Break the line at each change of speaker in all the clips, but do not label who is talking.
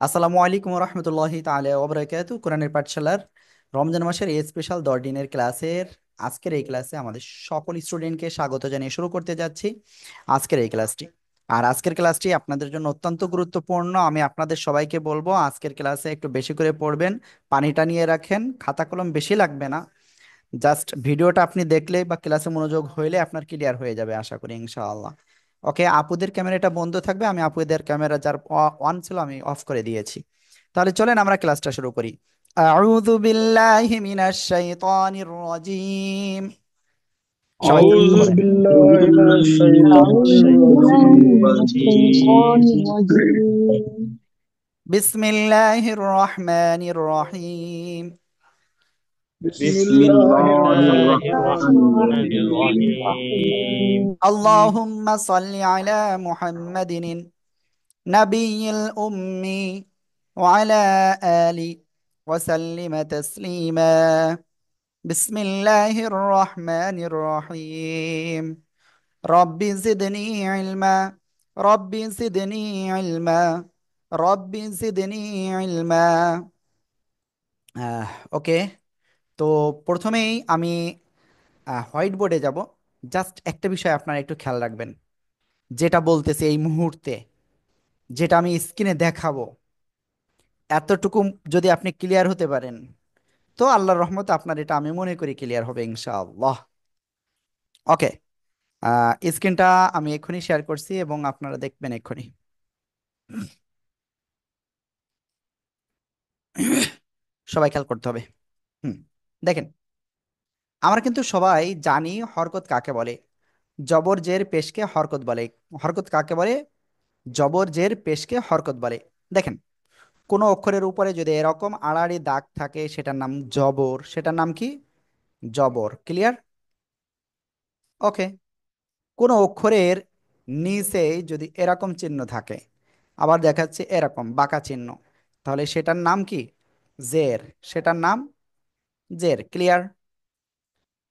আসসালামু আলাইকুম রহমতুল্লাহি তাআলা ওয়া বারাকাতু। কোরআনের পাঠশালার রমজান মাসের এই স্পেশাল 10 দিনের ক্লাসের আজকের এই ক্লাসে আমাদের সকল স্টুডেন্টকে স্বাগত জানিয়ে শুরু করতে যাচ্ছি আজকের এই ক্লাসটি। আর আজকের ক্লাসটি আপনাদের জন্য অত্যন্ত গুরুত্বপূর্ণ। আমি আপনাদের সবাইকে বলবো আজকের ক্লাসে একটু বেশি করে পড়বেন, পানিটা নিয়ে রাখেন, খাতা কলম বেশি লাগবে না। জাস্ট ভিডিওটা আপনি দেখলে বা ক্লাসে মনোযোগ হইলে আপনার ক্লিয়ার হয়ে যাবে আশা করি ইনশাআল্লাহ। ওকে, আপুদের ক্যামেরাটা বন্ধ থাকবে, আমি আপুদের ক্যামেরা যার অন ছিল আমি অফ করে দিয়েছি। তাহলে চলেন আমরা ক্লাসটা শুরু করি। আউযু বিল্লাহি মিনাশ শাইতানির রাজিম। সবাই
أعوذ
বলেন
بالله من الشيطان
أعوذ بالله من الشيطان
الرجيم
الرجيم.
বিসমিল্লাহির রহমানির রহিম।
بسم
بسم
الله
الله
الرحمن
الرحمن
الرحيم
الرحيم
اللهم صل على محمد نبي الأمي وعلى آله وسلم تسليما. بسم الله الرحمن الرحيم. رب زدني علما، رب زدني علما، رب زدني علما। ওকে, তো প্রথমেই আমি হোয়াইট বোর্ডে যাব। জাস্ট একটা বিষয় আপনারা একটু খেয়াল রাখবেন, যেটা বলতেছে এই মুহূর্তে, যেটা আমি স্ক্রিনে দেখাবো, এতটুকু যদি আপনি ক্লিয়ার হতে পারেন তো আল্লাহর রহমতে আপনার এটা আমি মনে করি ক্লিয়ার হবে ইনশাআল্লাহ। ওকে, স্ক্রিনটা আমি এক্ষুনি শেয়ার করছি এবং আপনারা দেখবেন এক্ষুনি। সবাই খেয়াল করতে হবে। হুম, দেখেন, আমরা কিন্তু সবাই জানি হরকত কাকে বলে। জবর জের পেশকে হরকত বলে। হরকত কাকে বলে? জবর জের পেশকে হরকত বলে। দেখেন, কোনো অক্ষরের উপরে যদি এরকম আড়াআড়ি দাগ থাকে সেটার নাম জবর, সেটার নাম কি? জবর। ক্লিয়ার? ওকে, কোনো অক্ষরের নিচে যদি এরকম চিহ্ন থাকে, আবার দেখাচ্ছে এরকম বাঁকা চিহ্ন, তাহলে সেটার নাম কি? জের। সেটার নাম জের। ক্লিয়ার?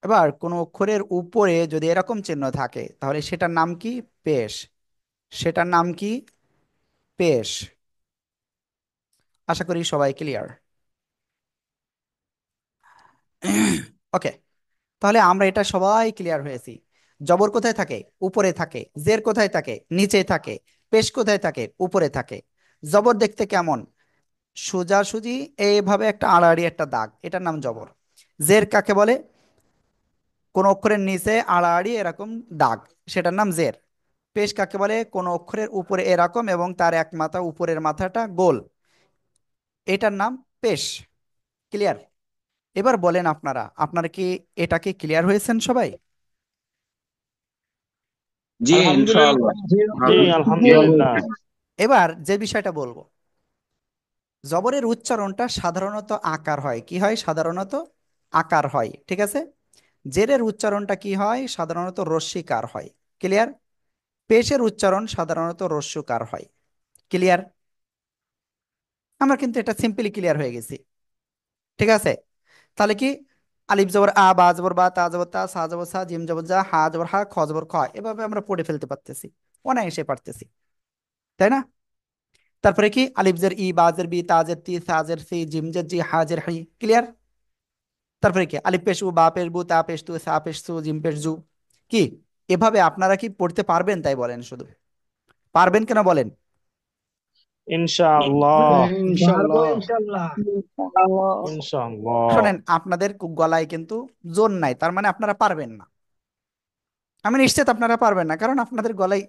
এবার কোনো অক্ষরের উপরে যদি এরকম চিহ্ন থাকে তাহলে সেটার নাম কি? পেশ। সেটার নাম কি? পেশ। আশা করি সবাই ক্লিয়ার। ওকে, তাহলে আমরা এটা সবাই ক্লিয়ার হয়েছি। জবর কোথায় থাকে? উপরে থাকে। জের কোথায় থাকে? নিচে থাকে। পেশ কোথায় থাকে? উপরে থাকে। জবর দেখতে কেমন? সোজাসুজি এইভাবে একটা আড়াআড়ি একটা দাগ, এটার নাম জবর। জের কাকে বলে? কোন অক্ষরের নিচে আড়াআড়ি এরকম দাগ, সেটার নাম জের। পেশ কাকে বলে? কোন অক্ষরের উপরে এরকম এবং তার এক মাথা উপরের মাথাটা গোল, এটার নাম পেশ। ক্লিয়ার? এবার বলেন আপনারা, আপনারা কি এটাকে ক্লিয়ার হয়েছেন সবাই?
জি
الحمد
ইনশাআল্লাহ।
لله
জি
ভালো। জি
আলহামদুলিল্লাহ।
এবার যে বিষয়টা বলবো, জবরের উচ্চারণটা সাধারণত আকার হয়। কি হয়? সাধারণত আকার হয়। ঠিক আছে। জেরের উচ্চারণটা কি হয়? সাধারণত রস্যিকার হয়। ক্লিয়ার? পেশের উচ্চারণ সাধারণত রস্যকার হয়। ক্লিয়ার? আমরা কিন্তু এটা সিম্পলি ক্লিয়ার হয়ে গেছি। ঠিক আছে। তাহলে কি, আলিফ জবর আ, বা জবর বা, তা জবর তা, সা জবর সা, জিম জবর জা, হা জবর হা, খ জবর খ, এভাবে আমরা পড়ে ফেলতে পারতেছি, অনায়াসে পারতেছি, তাই না? তারপরে কি, আলিফ জের ই, বা জের বি, তা জের তি, সা জের সি, জিম জের জি, হা জের হাই। ক্লিয়ার? তারপরে কি, আলিফ পেশ উ, বা পেশ বু, তা পেশ তু, সা পেশ সু, জিম পেশ জু। কি এভাবে আপনারা কি পড়তে পারবেন? তাই বলেন শুধু। পারবেন কেন বলেন?
ইনশাআল্লাহ।
إن شاء الله
ইনশাআল্লাহ। ইনশাআল্লাহ।
শোনেন, আপনাদের গলায় কিন্তু জোর নাই, তার মানে আপনারা পারবেন না। আমি নিশ্চিত আপনারা পারবেন না, কারণ আপনাদের গলায়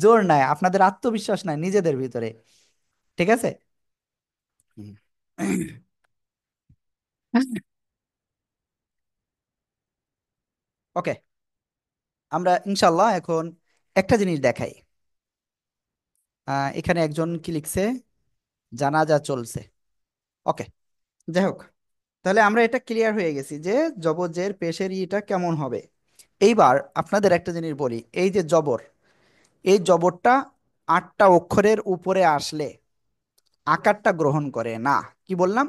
জোর নাই, আপনাদের আত্মবিশ্বাস নাই নিজেদের ভিতরে। ঠিক আছে। হুম। ওকে, আমরা ইনশাল্লাহ এখন একটা জিনিস দেখাই। এখানে একজন কি লিখছে? জানাজা চলছে। ওকে, যাই হোক, তাহলে আমরা এটা ক্লিয়ার হয়ে গেছি যে জবর পেশের ইটা কেমন হবে। এইবার আপনাদের একটা জিনিস বলি, এই যে জবর, এই জবরটা 8টা অক্ষরের উপরে আসলে আকারটা গ্রহণ করে না। কি বললাম?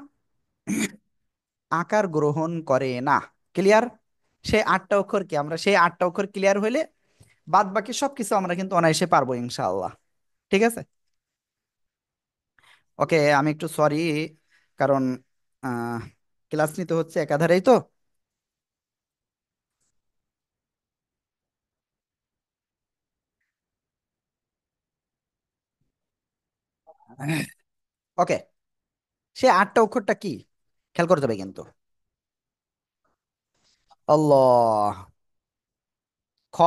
আকার গ্রহণ করে না। ক্লিয়ার? সেই 8টা অক্ষর কি, আমরা সেই 8টা অক্ষর ক্লিয়ার হইলে বাদ বাকি সবকিছু আমরা কিন্তু অনায়াসে পারবো ইনশাআল্লাহ। ঠিক আছে। ওকে, আমি একটু সরি, কারণ আহ, ক্লাস নিতে হচ্ছে একাধারেই তো। ওকে, সে আটটা অক্ষরটা কি খেয়াল করতে হবে কিন্তু। আল্লাহ। খ।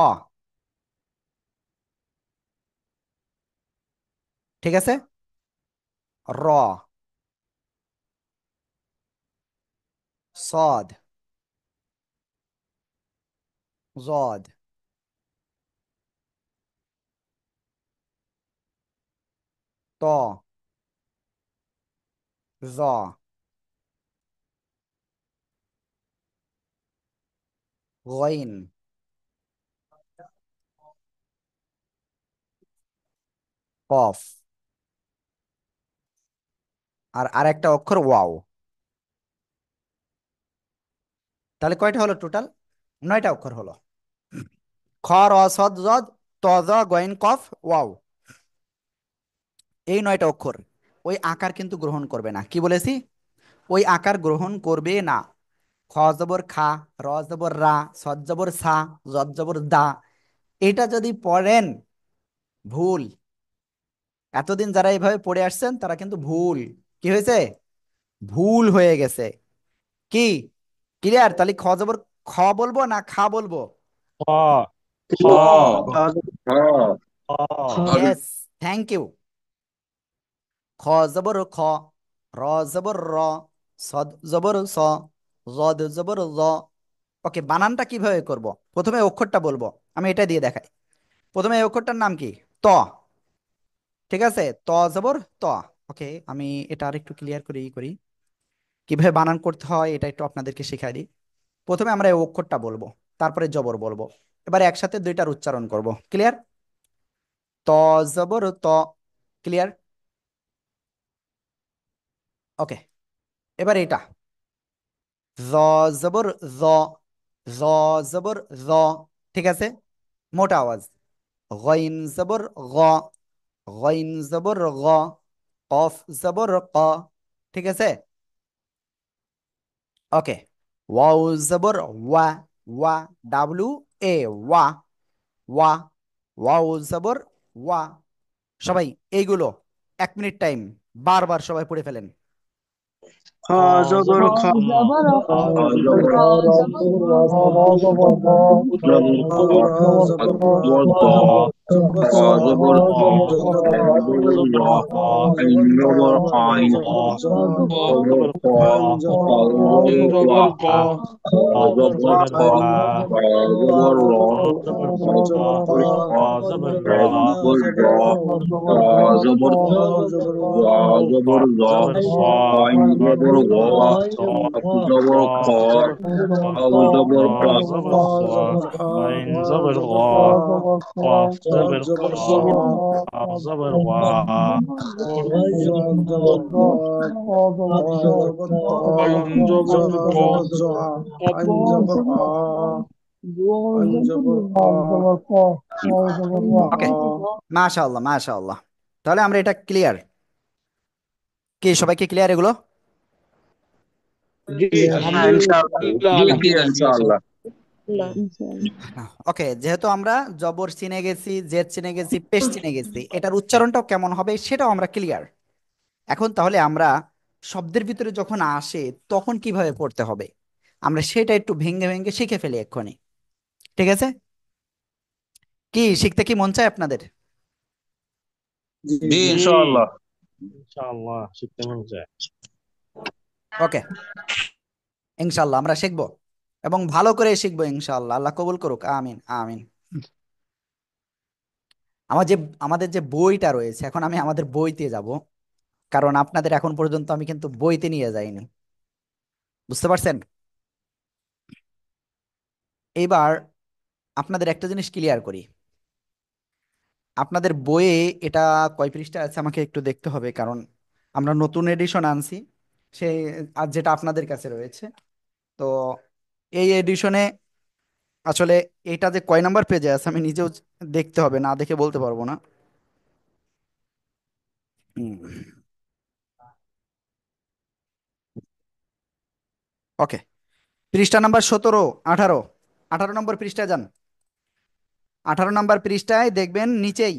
ঠিক আছে। র। সদ। জদ। ত। জ। গইন। কফ। আর আরেকটা অক্ষর ওয়াও। তাহলে কয়টা হলো টোটাল? 9টা অক্ষর হলো। খ, র, সদ, জদ, ত, জ, গইন, কফ, ওয়াও। এই 9টা অক্ষর ওই আকার কিন্তু গ্রহণ করবে না। কি বলেছি? ওই আকার গ্রহণ করবে না। খ জবর খা, র জবর রা, সদ জবর সা, জদ জবর দা। এটা যদি পড়েন, ভুল। এতদিন যারা এইভাবে পড়ে আসছেন তারা কিন্তু ভুল। কি হয়েছে? ভুল হয়ে গেছে। কি? ক্লিয়ার? তাহলে খ জবর খ বলবো না খা বলবো?
খ খ
খ খ
খ
ইয়েস, থ্যাংক ইউ। খ জবর খ, র জবর র, সদ জবর স, জদ জবর জ। ওকে, বানানটা কিভাবে করব? প্রথমে অক্ষরটা বলবো, আমি এটা দিয়ে দেখাই। প্রথমে এই অক্ষরটার নাম কি? ত। ঠিক আছে, ত জবর ত। ওকে, আমি এটা আর একটু ক্লিয়ার করে করি, কিভাবে বানান করতে হয় এটা একটু আপনাদেরকে শেখাই দিই। প্রথমে আমরা এই অক্ষরটা বলবো, তারপরে জবর বলবো। এবার একসাথে দুইটার উচ্চারণ করব। ক্লিয়ার? ত জবর ত। ক্লিয়ার? ওকে, এবার এটা জ জবর জ, জ জবর জ। ঠিক আছে, মোটা আওয়াজ। গইন জবর গ, গইন জবর গ, কফ জবর ক। ঠিক আছে। ওকে, ওয়াও জবর ওয়া, ওয়া, ডাব্লিউ এ, ওয়া, ওয়া, ওয়াও জবর ওয়া। সবাই এইগুলো 1 মিনিট টাইম বারবার সবাই পড়ে ফেলেন।
খ
খ
জবর
জবর
খ
খমা
খ
খ
খ
জবর
জবর
র
খ
জবর র
র জবর র
জবর
খ
খ
জবর র
জবর খ
জবর
খ
স
জবর খ
জবর র
জবর র
র
আইন
জবর র
জবর আইন
জবর জ
জবর খ
আইন জবর
ফাল
আ
জবর ওয়া
জবর কা
খ
জবর খ
আইন
ফা
ওয়া
জবর র
জবর ও
জবর
খ
ফা
জবর খ
জবর খ
জবর র
খ
জবর র
জবর খ
ফা জবর
খ
ফা
জবর ও
ওয়া
খ
জবর জ
জবর স
আইন জবর গ
স র
জবর খ
জবর খ
ফাল জবর
র
ফা
খ
জবর খ
জবর খ
আইন
র
জবর গ
জবর র
قاف
জ
زبر
জবর স
قا قاف زبر وا
জ জবর ক খ জবর ত
عين
জ
زبر قا
জবর জ
قاف
আইন জবর আ আইন জবর আ
ওকে, মাশাআল্লাহ মাশাআল্লাহ। তাহলে আমরা এটা ক্লিয়ার? কি সবাইকে ক্লিয়ার এগুলো?
জি
হ্যাঁ ইনশাআল্লাহ।
আলহামদুলিল্লাহ
জি জি
আলহামদুলিল্লাহ
ইনশাআল্লাহ।
ওকে, যেহেতু আমরা জবর চিনে গেছি, জেদ চিনে গেছি, পেশ চিনে গেছি, এটার উচ্চারণটাও কেমন হবে সেটাও আমরা ক্লিয়ার। এখন তাহলে আমরা শব্দের ভিতরে যখন আসে তখন কিভাবে পড়তে হবে আমরা সেটা একটু ভেঙে ভেঙে শিখে ফেলি এক্ষুনি। ঠিক আছে? কি শিখতে কি মন চায় আপনাদের?
জি
জি
জি
ইনশাআল্লাহ।
ইনশাআল্লাহ শিখতে মন চায়।
ওকে, ইনশাল্লাহ আমরা শিখবো, এবং ভালো করে শিখবো ইনশাল্লাহ। আল্লাহ কবুল করুক, আমিন আমিন। আমার যে আমাদের যে বইটা রয়েছে, এখন আমি আমাদের বইতে যাব, কারণ আপনাদের এখন পর্যন্ত আমি কিন্তু বইতে নিয়ে যাইনি। বুঝতে পারছেন? এইবার আপনাদের একটা জিনিস ক্লিয়ার করি। আপনাদের বইয়ে এটা কয় পৃষ্ঠা আছে আমাকে একটু দেখতে হবে, কারণ আমরা নতুন এডিশন আনছি। সেই আর যেটা আপনাদের কাছে রয়েছে, তো এই এডিশনে আসলে এটা যে কয় নাম্বার পেজে আছে আমি নিজেও দেখতে হবে, না দেখে বলতে পারবো না। হুম। ওকে, পৃষ্ঠা নাম্বার 17, 18, 18 নম্বর পৃষ্ঠায় যান। 18 নম্বর পৃষ্ঠায় দেখবেন নিচেই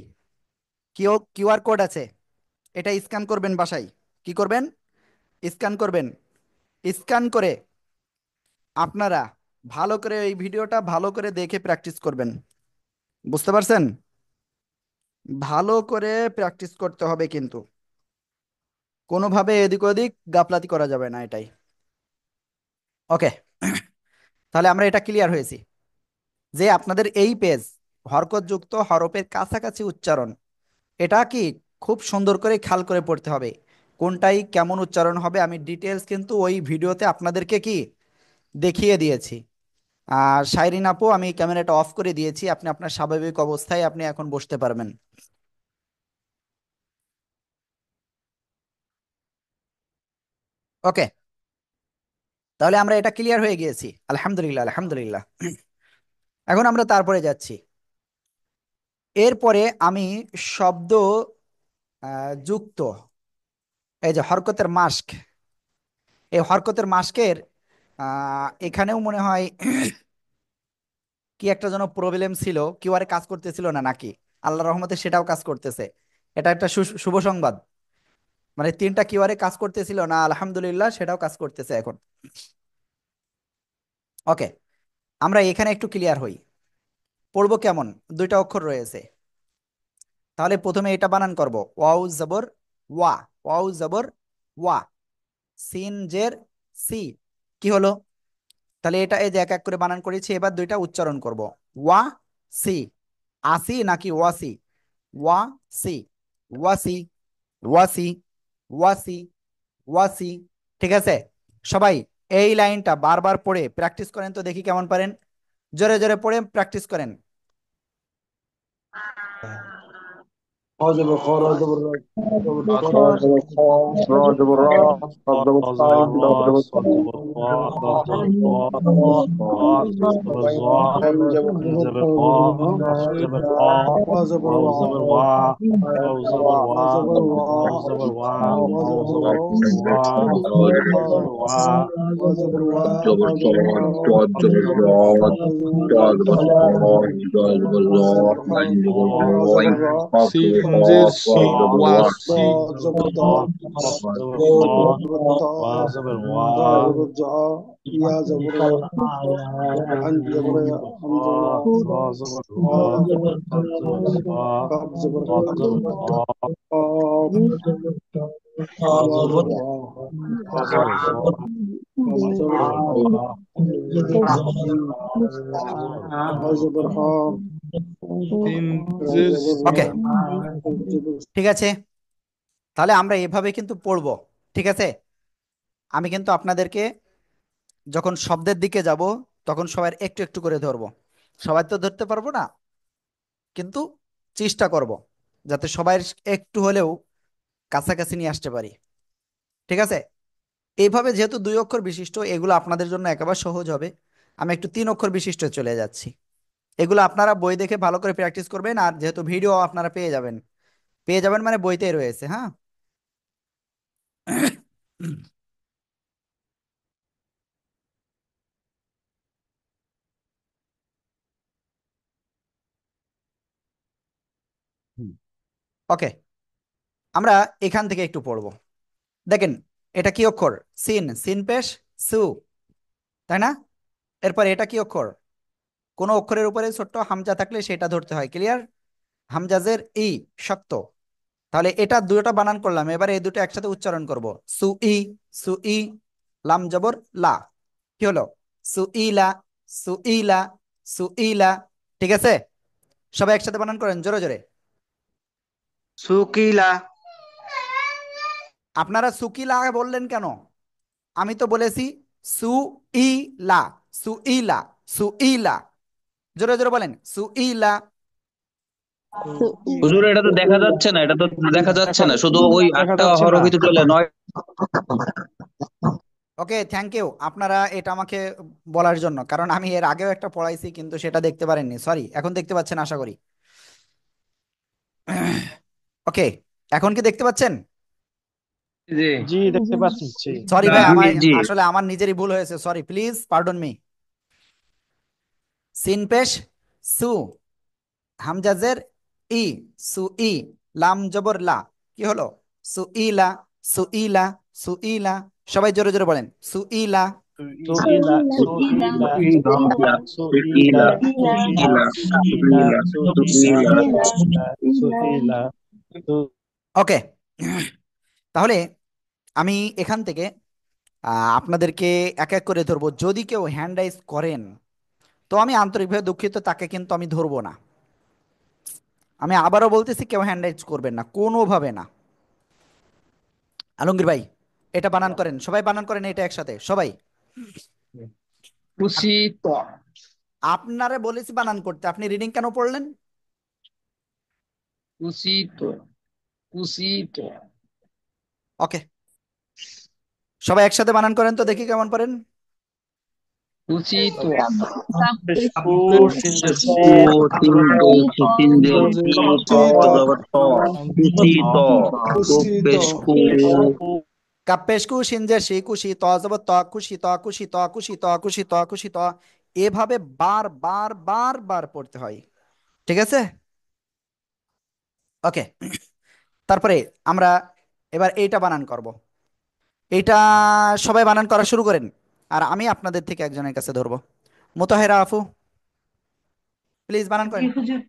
কিউআর কোড আছে। এটা স্ক্যান করবেন বাসায়। কি করবেন? স্ক্যান করবেন। স্ক্যান করে আপনারা ভালো করে এই ভিডিওটা ভালো করে দেখে প্র্যাকটিস করবেন। বুঝতে পারছেন? ভালো করে প্র্যাকটিস করতে হবে কিন্তু কোনোভাবে এদিক ওদিক গাফলাতি করা যাবে না, এটাই। ওকে, তাহলে আমরা এটা ক্লিয়ার হয়েছি যে আপনাদের এই পেজ হরকতযুক্ত হরফের কাছাকাছি উচ্চারণ, এটা কি খুব সুন্দর করে খেয়াল করে পড়তে হবে। কোনটাই কেমন উচ্চারণ হবে আমি ডিটেলস কিন্তু ওই ভিডিওতে আপনাদেরকে কি দেখিয়ে দিয়েছি। আর শাইরিন আপু, আমি ক্যামেরাটা অফ করে দিয়েছি, আপনি আপনার স্বাভাবিক অবস্থায় আপনি এখন বসতে পারবেন। ওকে, তাহলে আমরা এটা ক্লিয়ার হয়ে গিয়েছি, আলহামদুলিল্লাহ আলহামদুলিল্লাহ। এখন আমরা তারপরে যাচ্ছি। এরপরে আমি শব্দ যুক্ত এই যে হরকতের মাস্ক, এই হরকতের মাস্কের এখানেও মনে হয় কি একটা যেন প্রবলেম ছিল, কিউআরে কাজ করতেছিল না নাকি? আল্লাহ রহমতে সেটাও কাজ করতেছে। এটা একটা শুভ সংবাদ। মানে তিনটা কিউআরে কাজ করতেছিল না, আলহামদুলিল্লাহ সেটাও কাজ করতেছে এখন। ওকে, আমরা এখানে একটু ক্লিয়ার হই। পড়বো কেমন? দুইটা অক্ষর রয়েছে, তাহলে প্রথমে এটা বানান করব, ওয়াও জবর ওয়া, ওয়াও জবর ওয়া, সিন জের সি। কি হলো? তাহলে এটা এই যে এক এক করে বানান করেছি, এবার দুইটা উচ্চারণ করব। ওয়া সি, আসি নাকি ওয়াসি? ওয়া সি, ওয়াসি, ওয়াসি, ওয়াসি, ওয়াসি। ঠিক আছে, সবাই এই লাইনটা বারবার পড়ে প্র্যাকটিস করেন তো দেখি কেমন পারেন। জোরে জোরে পড়ে প্র্যাকটিস করেন।
حاجب خار زبر زبر
خاء زبر خاء را زبر را صاد زبر
خاء زبر
صاد دال
را
زبر
صاد زبر خاء دال زبر خاء قاف زبر زا
هم زبر
عين زبر قاف قص زبر قاف
وزبر
واو زبر
وعاء
وا واو زبر وا
وزبر
واو
وعاء
زبر وا واو
وزبر
زبر وا واو زبر وا
وزبر وعاء
زبر
زبر
صاد
وعاء
صاد زبر صاد دال زبر صاد دال زبر
زبر
را
ها
عين زبر
قاف
عين
زبر
قاف زبر
سين زير
قاف
سي
صاد زبر واحد
ضاد زبر ضاد
قاف زبر
جيم
قاف
زبر
واو
طاء
زبر
ظا
وا
زبر جاء يا زبر يا عن زبر يا هم زبر
را زبر را
قاف
صاد زبر صا
قاف زبر
قاف زبر
قاف
قاف
قاف وا زبر وا
را زبر زا
هم زبر
زبر وا
ها زبر ها هم زبر
ওকে,
هم زبر
ঠিক আছে, তাহলে আমরা এভাবে কিন্তু পড়বো। ঠিক আছে, আমি কিন্তু আপনাদেরকে যখন শব্দের দিকে যাব তখন সবার একটু একটু করে ধরবো। সবাই তো ধরতে পারবো না, কিন্তু চেষ্টা করব যাতে সবাই একটু হলেও কাছাকাছি নিয়ে আসতে পারি। ঠিক আছে, এইভাবে যেহেতু দুই অক্ষর বিশিষ্ট এগুলো আপনাদের জন্য একেবারে সহজ হবে। আমি একটু তিন অক্ষর বিশিষ্ট চলে যাচ্ছি। এগুলো আপনারা বই দেখে ভালো করে প্র্যাকটিস করবেন, আর যেহেতু ভিডিও আপনারা পেয়ে যাবেন, পেয়ে যাবেন মানে বইতেই রয়েছে। হ্যাঁ, ওকে, আমরা এখান থেকে একটু পড়বো। দেখেন, এটা কি অক্ষর? সিন, সিন পেশ সু, তাই না? এরপর এটা কি অক্ষর? কোনো অক্ষরের উপরে ছোট্ট হামজা থাকলে সেটা ধরতে হয়, ক্লিয়ার? হামজাজের ই, শক্ত। তাহলে এটা দুটো বানান করলাম, এবারে এই দুটো একসাথে উচ্চারণ করব। সু ই, সু ই, লাম জবর লা। কি হলো? সু ইলা, সু ইলা, সু ইলা। ঠিক আছে, সবাই একসাথে বানান করেন জোরে জোরে।
সুকিলা
আপনারা সুকিলা বললেন কেন? আমি তো বলেছি সু ইলা, সু ইলা, সু ইলা। জোরে জোরে বলেন, সু ইলা।
হুজুর এটা তো দেখা যাচ্ছে না, এটা তো দেখা যাচ্ছে না, শুধু ওই
দেখা
আটটা
যাচ্ছে না
হরফই তো চলে নয়।
ওকে, থ্যাংক ইউ আপনারা এটা আমাকে বলার জন্য, কারণ আমি এর আগেও একটা পড়াইছি কিন্তু সেটা দেখতে পারেননি, সরি। এখন দেখতে পাচ্ছেন আশা করি। ওকে, এখন কি দেখতে পাচ্ছেন?
জি
জি দেখতে পাচ্ছি জি
সরি ভাই,
জি জি
আসলে আমার নিজেরই ভুল হয়েছে, সরি, প্লিজ পার্ডন মি। সিন পেশ সু, হামজাজের ই, সু ই, লাম জবর লা, কি হলো? সু ইলা, সু ইলা, সু ইলা। সবাই জোরে জোরে বলেন, সু ইলা।
সুইলা সুইলা
ইলা
সুইলা সুইলা
ইলা
সুইলা
ইলা
সুইলা
ইলা
সুইলা
ওকে, তাহলে আমি এখান থেকে আপনাদেরকে এক এক করে ধরবো। যদি কেউ হ্যান্ড রাইজ করেন তো আমি আন্তরিকভাবে দুঃখিত, তাকে কিন্তু আমি ধরবো না। আমি আবারও বলতেছি, কেউ হ্যান্ড রাইজ করবেন না, কোনোভাবে না। আলমগীর ভাই, এটা বানান করেন, সবাই বানান করেন এটা একসাথে সবাই।
কুশিত
আপনারে বলেছি বানান করতে, আপনি রিডিং কেন পড়লেন?
কুশিত কুশিত
ওকে, সবাই একসাথে বানান করেন তো দেখি কেমন পারেন।
কুশিত
কুশিত
ও তিন দো তিন দে ত জবর ত কুচি ত পেশ কু
কাপ্পেশকু সিনজের সি, কুশি ত জবর ত, কুশি ত, কুশি ত, কুশি ত, কুশি ত, কুশি ত। এভাবে বার বার বার বার পড়তে হয়, ঠিক আছে? ওকে, তারপরে আমরা এবার এইটা বানান করব। এইটা সবাই বানান করা শুরু করেন, আর আমি আপনাদের থেকে একজনের কাছে ধরবো। মুতাহেরা আফু, প্লিজ বানান
জি
করেন।
হুজুর।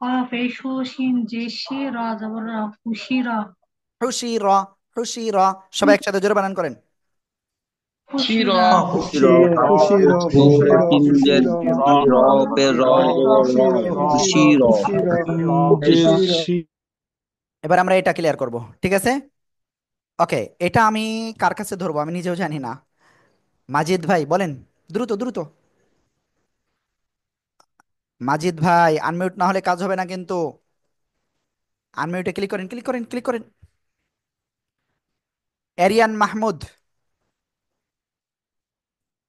কফ এ শু শিন জে শি র জবর র খুশি র
খুশি র, খুশি র। সবাই একসাথে জোরে বানান করেন।
খুশি
শির
র
র ও তিন দে র পে র জবর র খুশি র পেশ
এবার আমরা এটা ক্লিয়ার করব, ঠিক আছে? ওকে, এটা আমি কার কাছে ধরবো আমি নিজেও জানি না। মাজিদ ভাই বলেন, দ্রুত দ্রুত। মাজিদ ভাই, আনমিউট না হলে কাজ হবে না কিন্তু। আনমিউটে ক্লিক করেন, ক্লিক করেন, ক্লিক করেন। এরিয়ান মাহমুদ,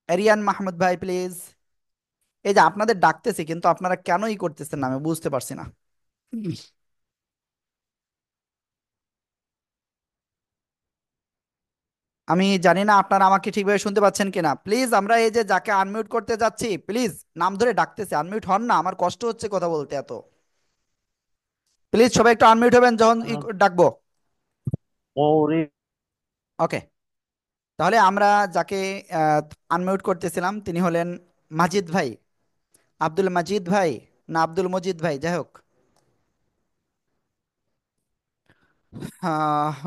এরিয়ান মাহমুদ ভাই প্লিজ। এই যে আপনাদের ডাকতেছি কিন্তু আপনারা কেনই করতেছেন না, আমি বুঝতে পারছি না। আমি জানি না আপনারা আমাকে ঠিকভাবে শুনতে পাচ্ছেন কিনা। প্লিজ, আমরা এই যে যাকে আনমিউট করতে যাচ্ছি, প্লিজ নাম ধরে ডাকতেছি, আনমিউট হন না, আমার কষ্ট হচ্ছে কথা বলতে এত। প্লিজ সবাই একটু আনমিউট হবেন যখন ডাকবো।
ওরে
ওকে, তাহলে আমরা যাকে আনমিউট করতেছিলাম তিনি হলেন মাজিদ ভাই, আব্দুল মাজিদ ভাই, না আব্দুল মজিদ ভাই, যাই হোক।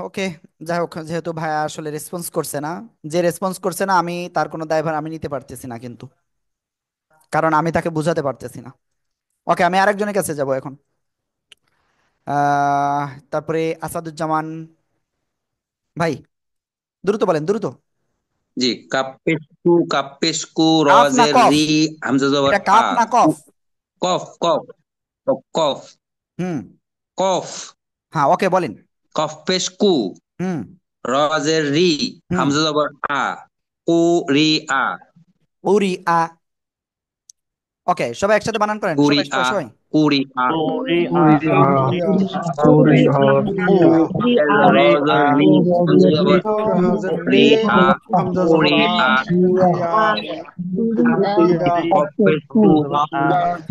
ওকে, যাই হোক, যেহেতু ভাই আসলে রেসপন্স করছে না, যে রেসপন্স করছে না আমি তার কোনো দায়ভার আমি নিতে পারতেছি না কিন্তু, কারণ আমি তাকে বুঝাতে পারতেছি না। ওকে, আমি আরেকজনের কাছে যাব এখন। তারপরে আসাদুজ্জামান ভাই, দ্রুত বলেন, দ্রুত।
জি কাপ্পেশ কু
কাফ না
রজের
কফ?
রি হামজা জবর
এটা কাফ
আ
না কফ?
কফ কফ কফ
হুম,
কফ
হ্যাঁ, ওকে বলেন।
কফ পেশ কু
হুম,
রজের রি
হুম।
হামজা জবর আ কু রি আ
উরি আ। ওকে, সবাই একসাথে বানান করেন,
কুরি
সবাই সবাই
আ
সবাই।
কুরি আ
ওরে আ
কুরিয়া কুরিয়া
কু রজের রি হামজা জবর রি আ কুরি আ কফ পেশ কু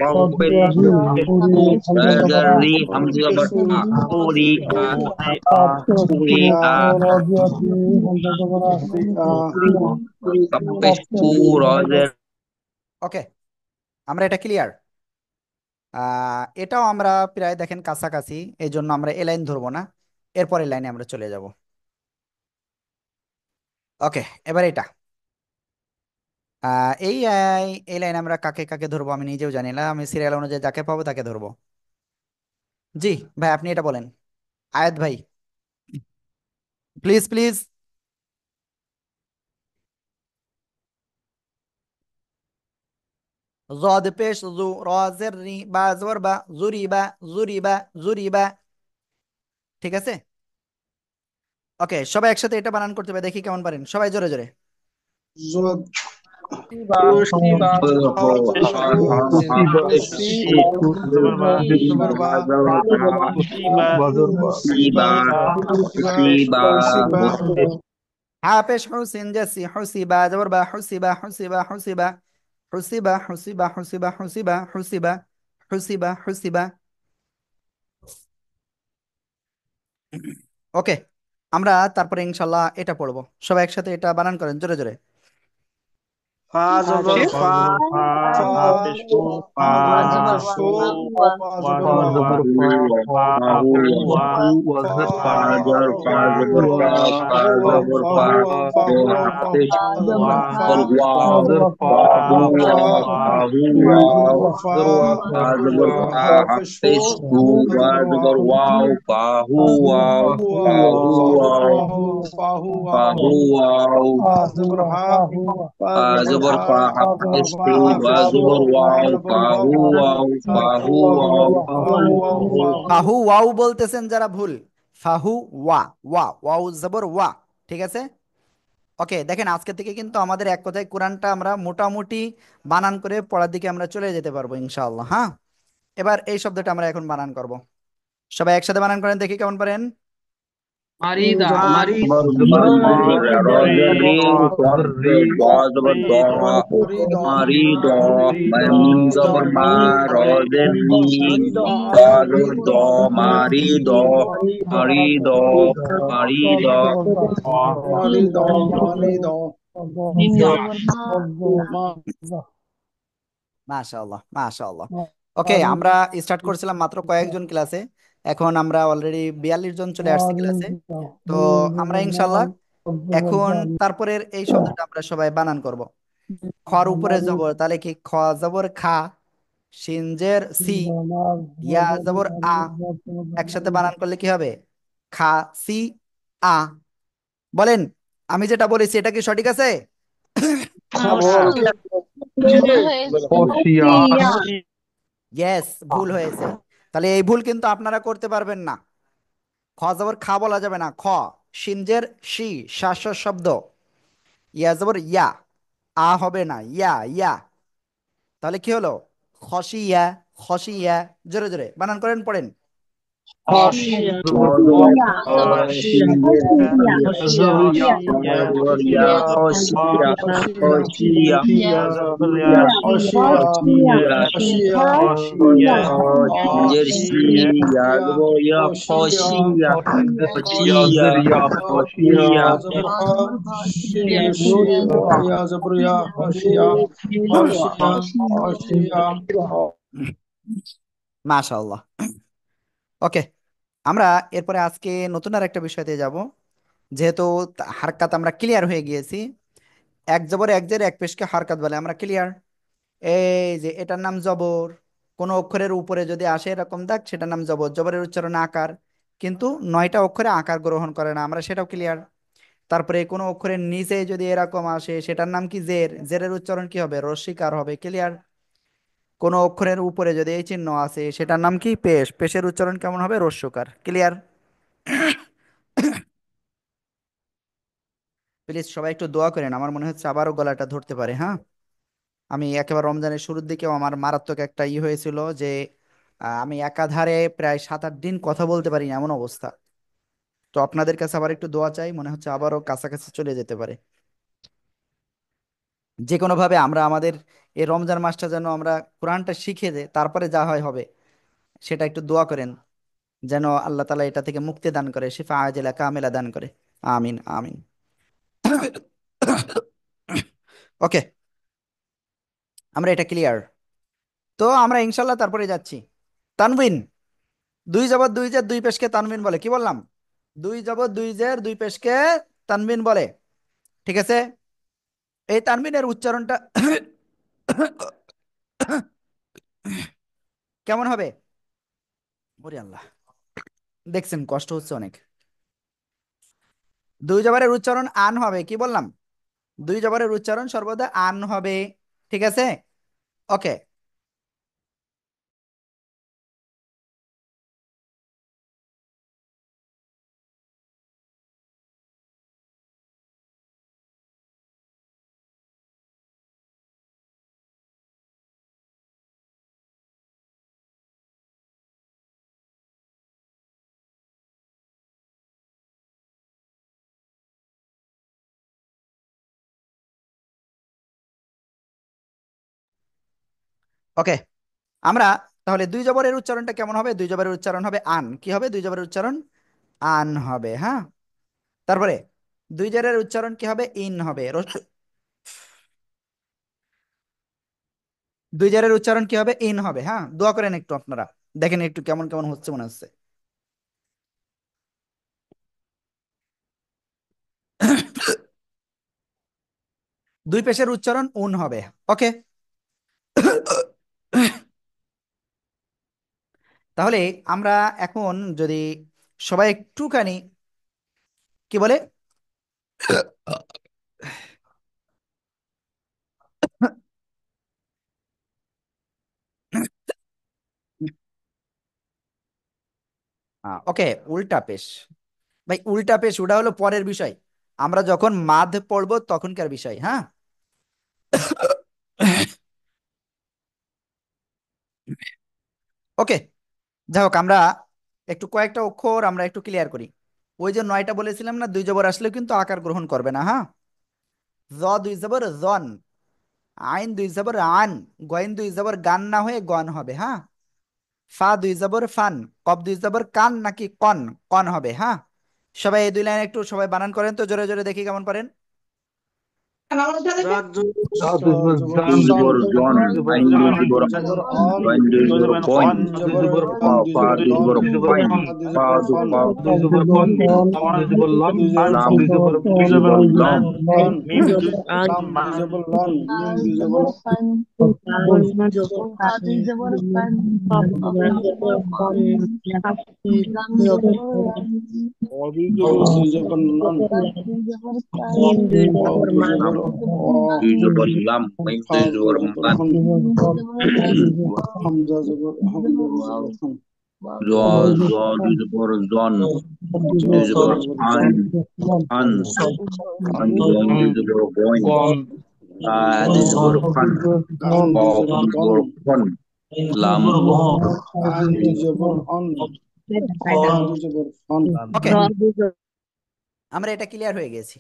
কফ পেশ কু রজের রি হামজা জবর আ কুরি আ কুরি আ কফ পেশ কু রজের
ওকে, আমরা এটা ক্লিয়ার। এটাও আমরা প্রায় দেখেন কাছাকাছি, এই জন্য আমরা এ লাইন ধরবো না, এরপরের লাইনে আমরা চলে যাব। ওকে, এবার এটা এই লাইন আমরা কাকে কাকে ধরবো আমি নিজেও জানি না, আমি সিরিয়াল অনুযায়ী যাকে পাবো তাকে ধরবো। জি ভাই, আপনি এটা বলেন, আয়াত ভাই, প্লিজ প্লিজ। জদ পেশ জু, রজের রি, বা জবর বা, জুরিবা জুরিবা জুরিবা, ঠিক আছে? ওকে, সবাই একসাথে এটা বানান করতে হবে, দেখি কেমন পারেন, সবাই জোরে জোরে।
Kushi ba
Kusiba,
Kusi
Zabar ba,
Zabar ba
Kusiba,
Ba
Kusiba,
Kusiba
হ্যাঁ পেশ হুসিন জেসি হুসিবা জবর বা হুসিবা হুসিবা হুসিবা হুসিবা হুসিবা হুসিবা হুসিবা হুসিবা হুসিবা হুসিবা। ওকে, আমরা তারপরে ইনশাল্লাহ এটা পড়বো। সবাই একসাথে এটা বানান করেন জোরে জোরে।
Fa Zabar Fa
Zabar fa,
Fa
fa peshu fa,
Zabar
fu,
Fu Fa
wa
Zabar
zabar
Wa
wa, fa hu wa,
Fa
wa
Fa
zabar
Wa
wa,
Fa Hua
zabar
Fa
fa,
Hua Fa Hua
fa
Fa
wa,
Zabar Fa
zabar fa,
Zabar
fa
Fa
wa,
Zabar Fa
zabar
Zabar
wa,
Fa Fishu Zabar Wa
wa,
Fa Hua
Fahuwaw,
Fa Zabar Ha Fa Zabar
Fazubar
Ha
Faha
Fa
Isku,
Fishu
Wazubar
Fa
Wow,
Zabar Wa
Fahuwaw, Fahuwaw,
ফাহু ওয়াও বলতেছেন যারা ভুল। ফাহু ওয়া, ওয়া wow জবর ওয়া। ঠিক আছে। ওকে, দেখেন আজকে থেকে কিন্তু আমাদের এক কথায় কোরআনটা আমরা মোটামুটি বানান করে পড়ার দিকে আমরা চলে যেতে পারবো ইনশাআল্লাহ। হ্যাঁ, এবার এই শব্দটা আমরা এখন বানান করব। সবাই একসাথে বানান করেন দেখি কেমন পারেন।
Rosary, Wazubar Dwa, Marido, Mim Zabar Ma, Rosary, Wazubar Dwa, Marido, Marido, Marido,
Marido
মাশাআল্লাহ মাশাআল্লাহ। ওকে, আমরা স্টার্ট করছিলাম মাত্র কয়েকজন ক্লাসে, এখন আমরা অলরেডি 42 জন চলে আসছি ক্লাসে। তো আমরা ইনশাআল্লাহ এখন তারপরের এই শব্দটা আমরা সবাই বানান করব। খর উপরে জবর, তাহলে কি খ জবর খা, সিনজের সি, ইয়া জবর আ, একসাথে বানান করলে কি হবে? খা সি আ। বলেন, আমি যেটা বলেছি এটা কি সঠিক আছে?
Hoshia,
ইয়েস, ভুল হয়েছে। তাহলে এই ভুল কিন্তু আপনারা করতে পারবেন না। খ জবর খা বলা যাবে না, খ। সিনজের শি, শাস শব্দ। ইয়া জবর ইয়া, আ হবে না, ইয়া ইয়া। তাহলে কি হলো? খসিয়া, খসিয়া। জোরে জোরে বানান করেন, পড়েন।
Wazubar Dwa, Sinjir,
Zabaria,
Wazubar Hoshia, Hoshia,
Zabaria,
Hoshia,
Hoshia,
Jersey, Yagoya, Hoshia, Hoshia,
Zaria,
Hoshia,
মাশাআল্লাহ। ওকে, আমরা এরপরে আজকে নতুন আর একটা বিষয়তে যাব। যেহেতু হারকাত আমরা ক্লিয়ার হয়ে গিয়েছি, এক জবর এক জের এক পেশকে হারকাত বলে, আমরা ক্লিয়ার। এই যে এটার নাম জবর, কোন অক্ষরের উপরে যদি আসে এরকম দাগ সেটার নাম জবর। জবরের উচ্চারণ আকার, কিন্তু 9টা অক্ষরে আকার গ্রহণ করে না, আমরা সেটাও ক্লিয়ার। তারপরে কোনো অক্ষরের নিচে যদি এরকম আসে সেটার নাম কি জের, জেরের উচ্চারণ কি হবে? রস্বীকার হবে, ক্লিয়ার। কোনো অক্ষরের উপরে যদি এই চিহ্ন আছে সেটার নাম কি? পেশ, পেশের উচ্চারণ কেমন হবে? রস্যকার, ক্লিয়ার। প্লিজ সবাই একটু দোয়া করেন, আমার মনে হচ্ছে আবারও গলাটা ধরতে পারে। হ্যাঁ, আমি একেবারে রমজানের শুরুর দিকেও আমার মারাত্মক একটা হয়েছিল যে আমি একাধারে প্রায় 7-8 দিন কথা বলতে পারি না, এমন অবস্থা। তো আপনাদের কাছে আবার একটু দোয়া চাই, মনে হচ্ছে আবারও কাছাকাছি চলে যেতে পারে। যে কোনো ভাবে আমরা আমাদের এই রমজান মাসটা যেন আমরা কোরআনটা শিখে যে তারপরে যা হয় হবে, সেটা একটু দোয়া করেন, যেন আল্লাহ তালা এটা থেকে মুক্তি দান করে, শিফা আজেলা কামেলা দান করে। আমিন আমিন। ওকে, আমরা এটা ক্লিয়ার। তো আমরা ইনশাল্লাহ তারপরে যাচ্ছি। তানবিন, দুই জবর দুই জের দুই পেশকে তানবিন বলে, কি বললাম? দুই জবর দুই জের দুই পেশকে তানবিন বলে। ঠিক আছে। এই তানবিনের উচ্চারণটা কেমন হবে? ওরে আল্লাহ, দেখছেন কষ্ট হচ্ছে অনেক। দুই জবরের উচ্চারণ আন হবে, কি বললাম? দুই জবরের উচ্চারণ সর্বদা আন হবে। ঠিক আছে। ওকে। ওকে, আমরা তাহলে দুই জবরের উচ্চারণটা কেমন হবে? দুই জবরের উচ্চারণ হবে আন। কি হবে দুই জবরের উচ্চারণ? আন হবে। হ্যাঁ, তারপরে দুই জেরের উচ্চারণ কি হবে? ইন হবে। দুই জেরের উচ্চারণ কি হবে? ইন হবে। হ্যাঁ, দোয়া করেন একটু আপনারা, দেখেন একটু কেমন কেমন হচ্ছে মনে হচ্ছে। দুই পেশের উচ্চারণ উন হবে। ওকে, তাহলে আমরা এখন যদি সবাই একটুখানি কি বলে ওকে, উল্টা পেশ। ভাই উল্টা পেশ ওটা হলো পরের বিষয়, আমরা যখন মাদ পড়বো তখনকার বিষয়। হ্যাঁ, ওকে, যাই হোক, আমরা একটু কয়েকটা অক্ষর আমরা একটু ক্লিয়ার করি। ওই যে নয়টা বলেছিলাম না, দুই জবর আসলেও কিন্তু আকার গ্রহণ করবে না। হ্যাঁ, জ দুই জবর জন, আইন দুই জবর আন, গইন দুই জবর গান না হয়ে গন হবে। হ্যাঁ, ফা দুই জবর ফান, কব দুই জবর কান নাকি কন, কন হবে। হ্যাঁ, সবাই এই দুই লাইন একটু সবাই বানান করেন তো জোরে জোরে, দেখি কেমন পারেন।
জবর জন, আইন জবর আইন জবর কইন, ফা জবর ফাইন, ফা
দুই জবর লাম,
লাম,
দুই জবর
জবর লাম,
লাম, মিম
লাম, দুই জবর লাম, মিম দুই জবর মান, জ জ দুই জবর জন, দুই জবর আন, আন, আন গইন দুই জবর গইন,
গম,
দুই জবর ফান, কফ দুই জবর ফন, লাম,
ওকে, আমরা এটা ক্লিয়ার হয়ে গেছি,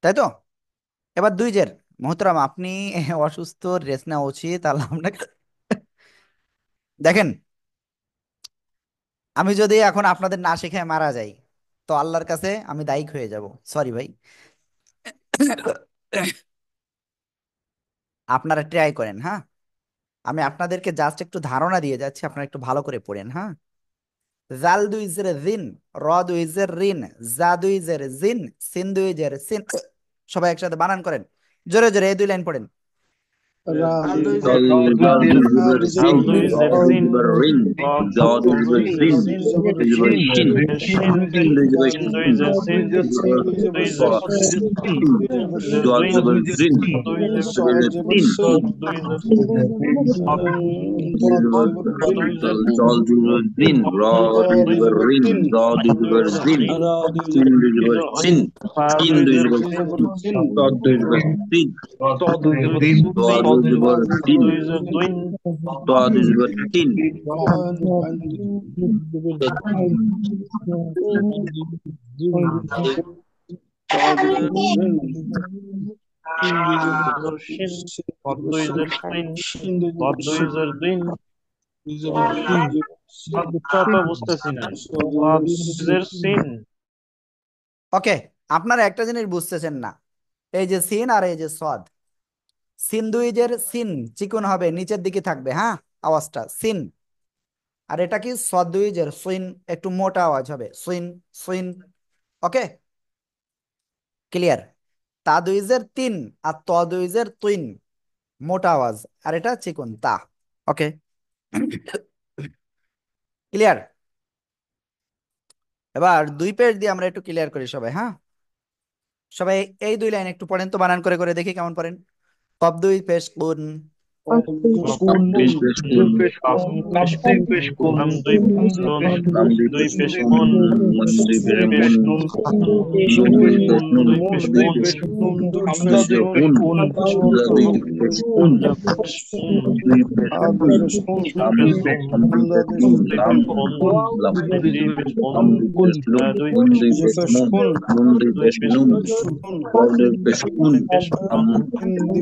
তাই তো? এবার দুই জের। মোহতরাম আপনি অসুস্থ, রেস্ট নেওয়া উচিত। আল্লাহ আপনাকে দেখেন, আমি যদি এখন আপনাদের না শিখায় মারা যাই তো আল্লাহর কাছে আমি দায়ী হয়ে যাব। সরি ভাই, আপনারা ট্রাই করেন। হ্যাঁ, আমি আপনাদেরকে জাস্ট একটু ধারণা দিয়ে যাচ্ছি, আপনারা একটু ভালো করে পড়েন। হ্যাঁ, জাল দুই জের জিন, র দুই জের রিন, জা দুই জের জিন, সিন দুই জের সিন। সবাই একসাথে বানান করেন জোরে জোরে, এই দুই লাইন পড়েন।
জল জল দুই জবর
হাল
সিন,
দুই
র
জের
দুই
জিন,
জবর রিন, জ দুই জবর
দুই জের
জিন, দুই জবর
শিন,
শিন,
দুই জের শিন,
সিন দুই জবর
শিন দুই
শিন,
জের সিন,
দুই জবর
দুই
স,
জের সিন,
সিন,
জের
জল
দুই,
জবর জিন,
দুই জের
দুই জবর তিন,
দুই জের হক,
দুই জবর
দুই জের
জল দুই জবর জিন, র দুই
দুই
জবর
জের
রিন, জ দুই
দুই
জবর
জের
জিন,
সিন,
সিন দুই জবর সিন,
ফা
সিন
দুই
দুই
জের
জবর
সিন,
সিন, ত দুই জবর সিন,
ত দুই জের
দ
সিন,
দুই জবর তিন,
দুই জের দুইন,
ত দুই জবর তিন,
দুই জের শিন, হক দুই জের সিন, হক দুই জের দিন, আচ্ছা তো বুঝতেছি না, হক দুই জের সিন,
ওকে, আপনারা একটা জিনিস বুঝতেছেন না, এই যে সিন আর এই যে সদ, সিন দুই জের সিন চিকন হবে, নিচের দিকে থাকবে। হ্যাঁ, আওয়াজটা সিন। আর এটা কি সদ দুই জের সুইন, একটু মোটা আওয়াজ হবে, সুইন সুইন। ওকে, ক্লিয়ার? তা দুই জের তিন আর ত দুই জের তুইন, মোটা আওয়াজ, আর এটা চিকন তা। ওকে, ক্লিয়ার? এবার দুই পেজ দিয়ে আমরা একটু ক্লিয়ার করি সবাই। হ্যাঁ, সবাই এই দুই লাইন একটু পড়েন তো, বানান করে করে দেখি কেমন পড়েন। কব দুই পেশ কোন,
হক পেশ
পেশ
কুন,
কুন,
কাপ পেশ কুন, লাম দুই পেশ লুন,
লাম দুই
দুই
পেশ
পেশ
কুন,
মুন,
মন দুই
দুই
পেশ
পেশ
মুন,
নুন,
নুন
দুই
দুই
পেশ
পেশ
নুন,
নুন,
দুই পেশ
দুই
মুন,
পেশ
হামজা
পেশ
দুই পেশ
উন,
কুন,
হামজা দুই পেশ উন,
হামজা পেশ উন,
দুই পেশ উন,
দুই
লাম
পেশ উন,
লাম দুই পেশ উন,
দুই
লাম
পেশ উন,
লাম,
দুই পেশ উন,
লাম দুই পেশ লুম,
দুই
নুন
পেশ
দুই পেশ মুন, নুন দুই
দুই
পেশ
পেশ
নুন,
মুন,
ওয়াও দুই পেশ উন,
দুই পেশ
আম
মুন,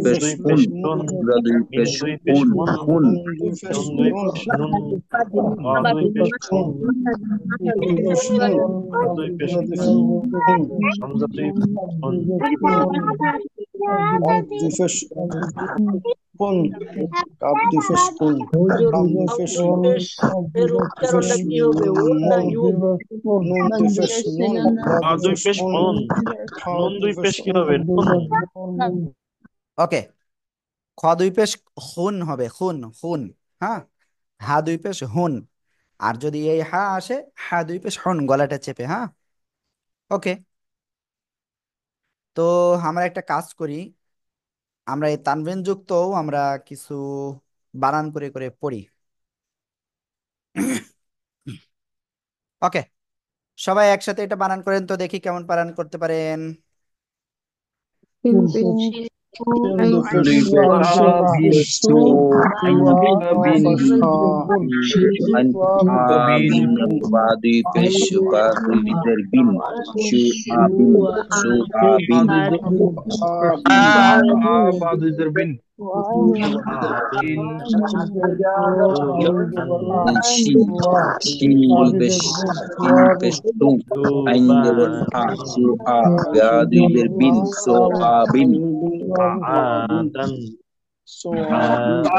পেশ
দুই
উন,
পেশ লুন,
হামজা দুই
মিম
পেশ পেশ
দুই পেশ
হুন
হুন,
হুন
দুই পেশ
নুন দুই
নুন,
পেশ নুন, দুই
দুই
পেশ
পেশ
নুন,
নুন, দুই পেশ নুন,
দুই পেশ
দুই পেশ
নুন,
হুন,
হামজা দুই পেশ হুন,
কাপ দুই পেশ হুন, কাপ দুই পেশ হুন, লাম দুই পেশ দুই পেশ মুন, নুন দুই পেশ নুন, বা
আ
দুই
দুই
পেশ
পেশ
উন,
নুন,
খা
নুন
দুই
দুই
পেশ
পেশ কি
উন,
হবে? নুন।
ওকে, খ দুই পেশ খুন হবে, খুন খুন। হ্যাঁ, হা দুই পেশ হুন। আর যদি এই হা আসে, হা দুই পেশ হুন, গলাটা চেপে। হ্যাঁ, ওকে। তো আমরা একটা কাজ করি, আমরা এই তানবিন যুক্তও আমরা কিছু বানান করে করে পড়ি। ওকে, সবাই একসাথে এটা বানান করেন তো, দেখি কেমন বানান করতে পারেন।
সিন দুই পেশ
দুই পেশ
সা
বিন সু আইন বিন
পেশ হা,
আইন
বিন
বিন বা দুই পেশ বা দুই জের বিন সু বিন সু বিন
আ
আ
বিন,
আ বা দুই জের বিন, আ বিন, সু আন,
শিন শিন দুই পেশ শিন পেশ সু
সু
আইন জবর
বান,
সু বা দুই জের বিন সো বিন
আদান, আ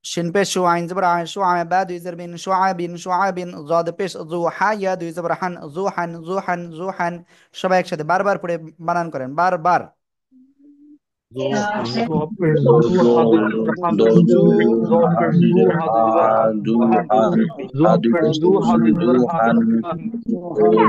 শিন পেশ শু আইন জবর আইন শু আ বা দুই জের বিন শু আ বিন শু আ বিন জদ পেশ জু হা ইয়া দুই জবর হান জু হান জু হান জু হান। সবাই একসাথে বারবার পড়ে বানান করেন, বারবার।
জো জো পেশ জু
দো
হা দুই জবর হান,
দো
জু
জো
হা
পেশ
দুই
জু
জের
হা
হা
দুই জবর হান,
দু
হান,
হান
জো
হা দুই
পেশ
পেশ
জু হা দুই
দু
জবর হান,
হান
হান,
ও
জু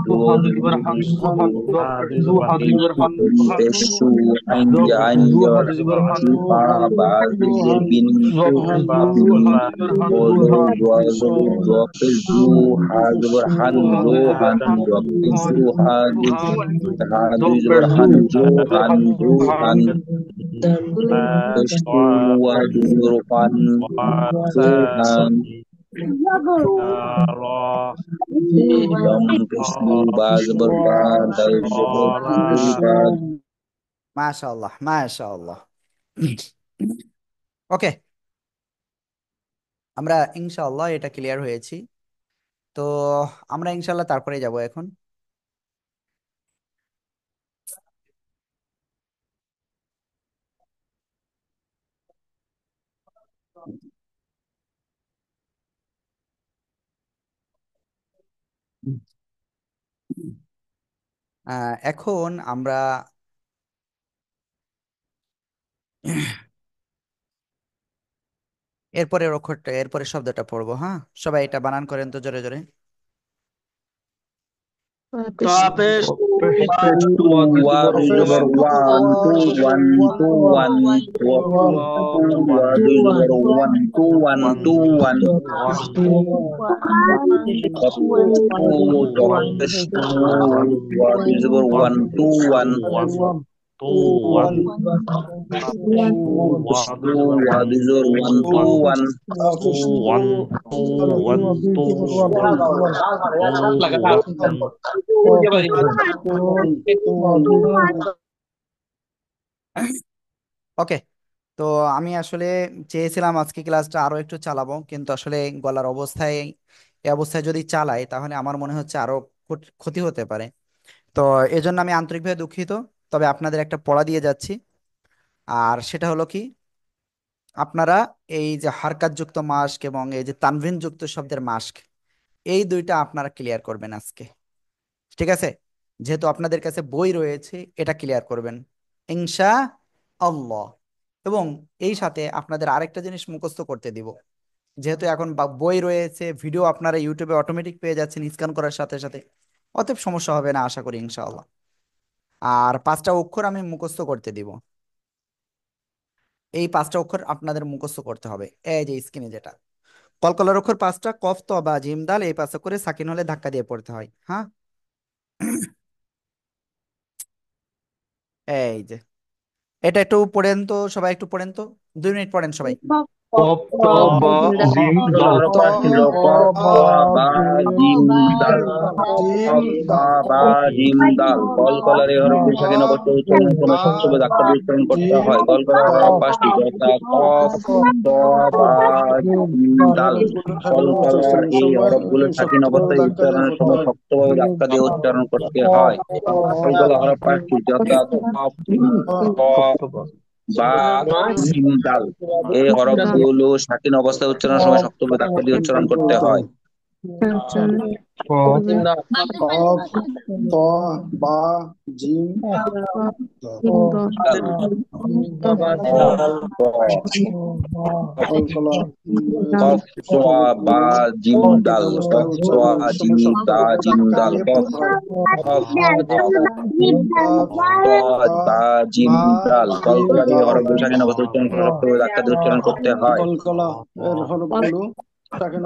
দো
হা দুই জবর হান, হান, জো
হান,
পেশ
দুই
জু হা দুই জবর হান, হান,
পেশ সু আইন
জো পেশ
আইন
জু হা
জবর
দুই জবর হান,
সু হা
হান,
বা দুই জের বিন
জো পেশ বা জু
বিন
হা দুই জবর হান,
ও
জু
দো
হান,
দোয়া জবর দোয়া পেশ জু হা জবর হান
জু হা
জো
দুই জবর
হান
হান,
দোয়া
জু
পেশ
হান,
জু হা
জু
দুই
হান,
হা
জো
দুই জবর
পেশ জু
হান
হা
জো
দুই জবর
হান
হান,
জো
হান,
হান পেশ জু ওয়া দুই জবর হান জো হান
Allah,
লম পেশ লু বা জবর বা দাল জবর দু বা
মাশাআল্লাহ, মাশাআল্লাহ। ওকে, আমরা ইনশাআল্লাহ এটা ক্লিয়ার হয়েছি। তো আমরা ইনশাআল্লাহ তারপরে যাব এখন। এখন আমরা এরপরের অক্ষরটা, এরপরের শব্দটা পড়বো। হ্যাঁ, সবাই এটা বানান করেন তো জোরে জোরে।
Tapes
পেশ
tu
টু,
adu
ওয়া
jubur
দুই
পেশ
জবর
wa
টু,
ওয়ান
ওয়া
টু
দুই জবর
ওয়ান
ওয়ান,
টু
ওয়ান,
ওয়ান ওয়া
ওয়ান,
ওয়া
one
দুই জবর ওয়ান টু ওয়ান
one
টু ওয়ান
one
টু দশ টু ওয়া দুই জবর ওয়ান
one
টু ওয়ান
one
টু,
two
ওয়ান,
one
পেশ
one adu
টু
jubur
ওয়া
one
দুই জবর ওয়ান
two
টু
one
ওয়ান
পেশ
two
টু,
one two one two one two one
পেশ টু, টু,
ওকে, তো আমি আসলে চেয়েছিলাম আজকে ক্লাসটা আরো একটু চালাবো, কিন্তু আসলে গলার অবস্থায়, এই অবস্থায় যদি চালাই তাহলে আমার মনে হচ্ছে আরো ক্ষতি হতে পারে। তো এজন্য আমি আন্তরিকভাবে দুঃখিত। তবে আপনাদের একটা পড়া দিয়ে যাচ্ছি, আর সেটা হলো কি, আপনারা এই যে হারকাত যুক্ত মাস্ক এবং এই যে তানভিন যুক্ত শব্দের মাস্ক, এই দুইটা আপনারা ক্লিয়ার করবেন আজকে। ঠিক আছে? যেহেতু আপনাদের কাছে বই রয়েছে, এটা ক্লিয়ার করবেন ইনশা আল্লাহ। এবং এই সাথে আপনাদের আরেকটা জিনিস মুখস্থ করতে দিব। যেহেতু এখন বই রয়েছে, ভিডিও আপনারা ইউটিউবে অটোমেটিক পেয়ে যাচ্ছেন স্ক্যান করার সাথে সাথে, অতএব সমস্যা হবে না আশা করি ইনশাআল্লাহ। আর পাঁচটা অক্ষর আমি মুখস্থ করতে দিব। এই পাঁচটা অক্ষর আপনাদের মুখস্থ করতে হবে। এই যে স্ক্রিনে যেটা কলকলার অক্ষর পাঁচটা, কফ তো বা জিম দাল, এই পাঁচটা করে সাকিন হলে ধাক্কা দিয়ে পড়তে হয়। হ্যাঁ, এই যে এটা একটু পড়েন তো, সবাই একটু পড়েন তো, 2 মিনিট পড়েন সবাই।
কফ ত বা জিম
হরফগুলো
দাল।
হরফ
ত
পাঁচটি হলো
ব
কফ ত বা জিম দাল।
জিম
কফ ত
দাল।
বা জিম দাল। কলকলার এই হরফগুলো
ত
স্বাধীন অবস্থায় উচ্চারণের সময়
বা
শক্তভাবে ধাক্কা দিয়ে উচ্চারণ করতে
জিম
হয়। কলকলার
দ।
হরফ পাঁচটি যথা কফ ত বা জিম দাল।
হরফগুলো স্বাধীন অবস্থায়
কলকলার
উচ্চারণের
এই
সময়
হরফগুলো স্বাধীন
শক্তভাবে
অবস্থায়
ধাক্কা দিয়ে
উচ্চারণের
পড়তে
সময়
হয়।
শক্তভাবে ধাক্কা দিয়ে উচ্চারণ করতে হয়। কলকলার হরফ পাঁচটি যথা কফ ত
কফ ত বা
বা জিম দাল। এই হরফগুলো স্বাধীন অবস্থায় উচ্চারণের সময় শক্তভাবে ধাক্কা দিয়ে উচ্চারণ করতে
করতে
হয়।
হয়।
কফ
কফ ত বা জিম দাল।
দাল। ক
কলকলা
কফ তোয়া বা জিম
কঠিন
দাল।
অবস্থায়
কফ তোয়া
উচ্চারণের
জিম
সময়
দা
শক্তভাবে
জিম
ধাক্কা
দাল।
দিয়ে
কফ
পড়তে হয়।
কফ কফ
কফ
তোয়া
ত
বা জিম
বা
দাল।
জিম
কলকলার এই
দাল।
হরফগুলো স্বাধীন অবস্থায় উচ্চারণ করে শক্তভাবে ধাক্কা দিয়ে উচ্চারণ করতে হয়।
কলকলা এর হরফগুলো স্বাধীন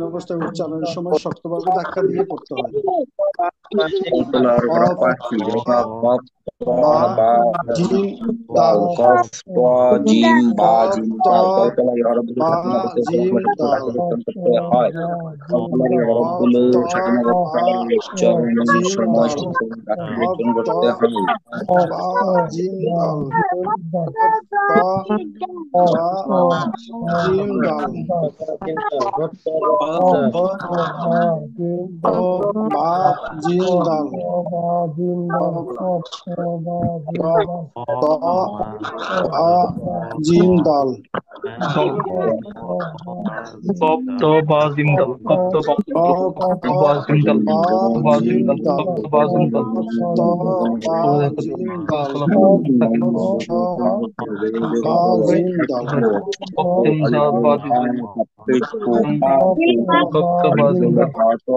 অবস্থায় উচ্চারণের সময় শক্তভাবে ধাক্কা দিয়ে পড়তে হয়।
কলকলার হরফ
কফ
পাঁচটি
ত
যথা কফ তোয়া
বা
বা
জিম
দাল।
দাল।
কফ তোয়া জিম বা
কফ
জিম
ত
দাল। কলকলার এই হরফগুলো
বা
স্বাধীন অবস্থায় উচ্চারণের
জিম
সময় শক্তভাবে
দাল।
ধাক্কা দিয়ে উচ্চারণ করতে হয়। কলকলার এই
কফ
হরফগুলো
ত
স্বাধীন
বা
অবস্থায় উচ্চারণের
জিম
সময়
দাল।
শক্তভাবে ধাক্কা দিয়ে
কফ
উচ্চারণ
ত
করতে হয়।
বা জিম দাল। কফ ত বা জিম দাল। কফ ত বা জিম দাল। কফ ত বা জিম দাল।
কফ ত বা জিম দাল। কফ ত বা
কফ ত
বা জিম দাল।
বা
কফ ত বা জিম
জিম
দাল।
দাল।
কফ ত বা জিম দাল।
কফ ত বা
শক্তভাবে ধাক্কা দিয়ে
জিম দাল।
কলকলার হরফগুলো স্বাধীন
কফ ত বা
অবস্থায়
জিম দাল।
কফ জিম দা বা জিম দাল। কফ ত বা জিম দাল।
ত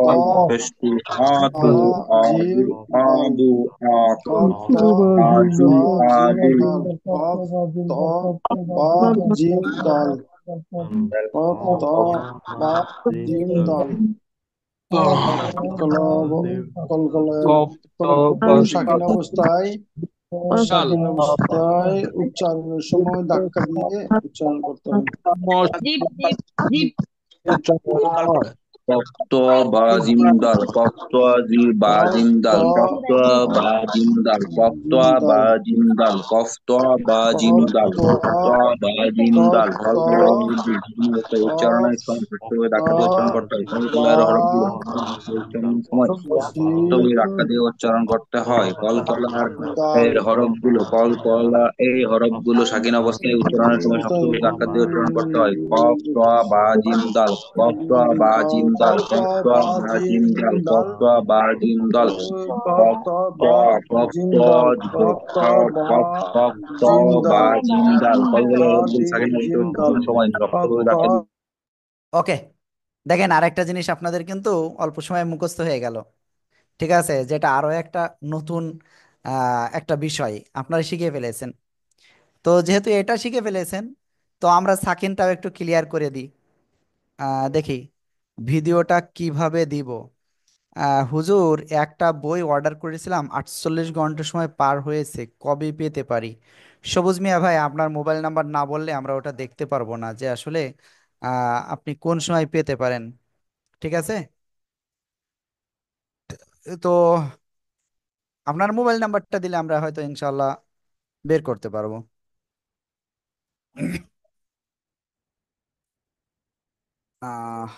বা
বা জিম দাল। কফ ত বা জিম দাল। কফ ত বা জিম দাল। কফ ত বা জিম দাল। কলকলা কলকলার
কফ ত বা
হরফগুলো
জিম দাল।
স্বাধীন অবস্থায় উচ্চারণের সময় ধাক্কা দিয়ে উচ্চারণ করতে হয়।
কফতোয়া বা জিমদাল। কফতোয়া জি বা
কফ ত
জিমদাল। কফতোয়া বা জিমদাল।
জিম
কফতোয়া বা
দাল।
জিমদাল। কফতোয়া বা
কফ
জিমদাল।
ত
কফতোয়া বা
কফ
জিমদাল।
ত
কলকলার উচ্চারণের
কফ
সময় শক্তভাবে
ত
ধাক্কা দিয়ে উচ্চারণ করতে হয়।
বা
কলকলার হরফগুলো উচ্চারণের সময় শক্তভাবে
জিম
ধাক্কা দিয়ে উচ্চারণ করতে হয়। কলকলার
দাল।
এই হরফগুলো কলকলা এই হরফগুলো স্বাধীন অবস্থায় উচ্চারণের সময় শক্তভাবে ধাক্কা দিয়ে উচ্চারণ করতে হয়। কফ তোয়া বা জিমদাল। কফ তোয়া বা জিমদাল।
কফ ত
কফ তোয়া
বা
বা
জিম
জিমদাল। কফ
দাল।
তোয়া বা জিমদাল।
কফ
কফ
ত বা
তোয়া কফ
জিম
তোয়া
দাল। কফ ত বা
কফ কফ
জিম
তোয়া বা
দাল।
জিমদাল। কলকলার
বা
হরফগুলো স্বাধীন
জিম
অবস্থায়
দাল।
উচ্চারণের সময়
কফ
শক্তভাবে
ত
ধাক্কা দিয়ে
ওকে, দেখেন আরেকটা জিনিস আপনাদের কিন্তু অল্প সময়ে মুখস্থ হয়ে গেল। ঠিক আছে, যেটা আরো একটা নতুন একটা বিষয় আপনারা শিখে ফেলেছেন। তো যেহেতু এটা শিখে ফেলেছেন, তো আমরা সাকিনটাও একটু ক্লিয়ার করে দিই। দেখি ভিডিওটা কিভাবে দিব। হুজুর, একটা বই অর্ডার করেছিলাম, 48 ঘন্টা সময় পার হয়েছে, কবে পেতে পারি? সবুজ মিয়া ভাই, আপনার মোবাইল নাম্বার না বললে আমরা ওটা দেখতে পারবো না যে আসলে আপনি কোন সময় পেতে পারেন। ঠিক আছে, তো আপনার মোবাইল নাম্বারটা দিলে আমরা হয়তো ইনশাল্লাহ বের করতে পারবো। আহ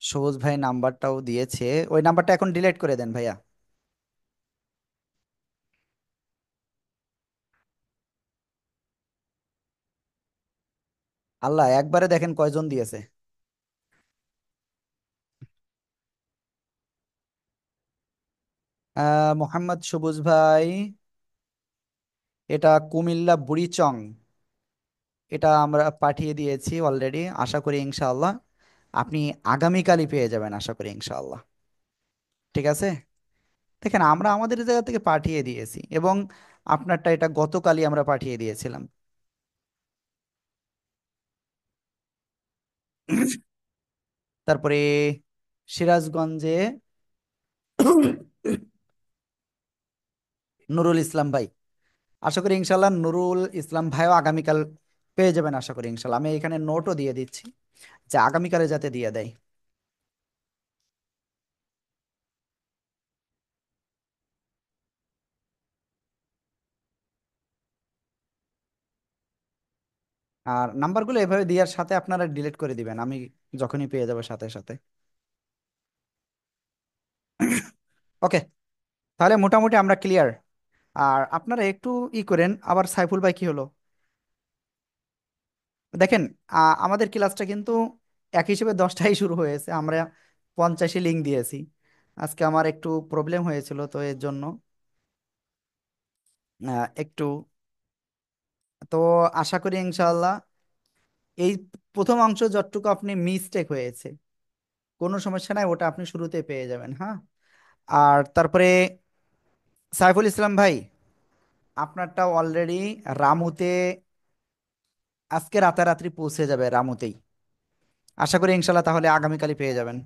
সবুজ ভাই নাম্বারটাও দিয়েছে, ওই নাম্বারটা এখন ডিলিট করে দেন ভাইয়া। আল্লাহ, একবারে দেখেন কয়জন দিয়েছে। মোহাম্মদ সবুজ ভাই, এটা কুমিল্লা বুড়িচং, এটা আমরা পাঠিয়ে দিয়েছি অলরেডি। আশা করি ইনশাআল্লাহ আপনি আগামীকালই পেয়ে যাবেন, আশা করি ইনশাআল্লাহ। ঠিক আছে, দেখেন আমরা আমাদের জায়গা থেকে পাঠিয়ে দিয়েছি, এবং আপনারটা এটা গতকালই আমরা পাঠিয়ে দিয়েছিলাম। তারপরে সিরাজগঞ্জে নুরুল ইসলাম ভাই, আশা করি ইনশাল্লাহ নুরুল ইসলাম ভাইও আগামীকাল পেয়ে যাবেন আশা করি ইনশাল্লাহ। আমি এখানে নোটও দিয়ে দিচ্ছি যে আগামীকালে যাতে দিয়ে দেয়। আর নাম্বারগুলো এভাবে দেওয়ার সাথে আপনারা ডিলিট করে দিবেন, আমি যখনই পেয়ে যাবো সাথে সাথে। ওকে, তাহলে মোটামুটি আমরা ক্লিয়ার। আর আপনারা একটু ই করেন। আবার সাইফুল ভাই কি হলো দেখেন, আমাদের ক্লাসটা কিন্তু এক হিসেবে 10টায় শুরু হয়েছে, আমরা 50 লিঙ্ক দিয়েছি। আজকে আমার একটু প্রবলেম হয়েছিল, তো এর জন্য একটু, তো আশা করি ইনশাআল্লাহ এই প্রথম অংশ যতটুকু আপনি মিস্টেক হয়েছে কোনো সমস্যা নাই, ওটা আপনি শুরুতে পেয়ে যাবেন। হ্যাঁ, আর তারপরে সাইফুল ইসলাম ভাই, আপনারটা অলরেডি রামুতে আজকে রাতারাতি পৌঁছে যাবে রামুতেই। আশা করি ইনশাল্লাহ তাহলে আগামীকালই পেয়ে যাবেন।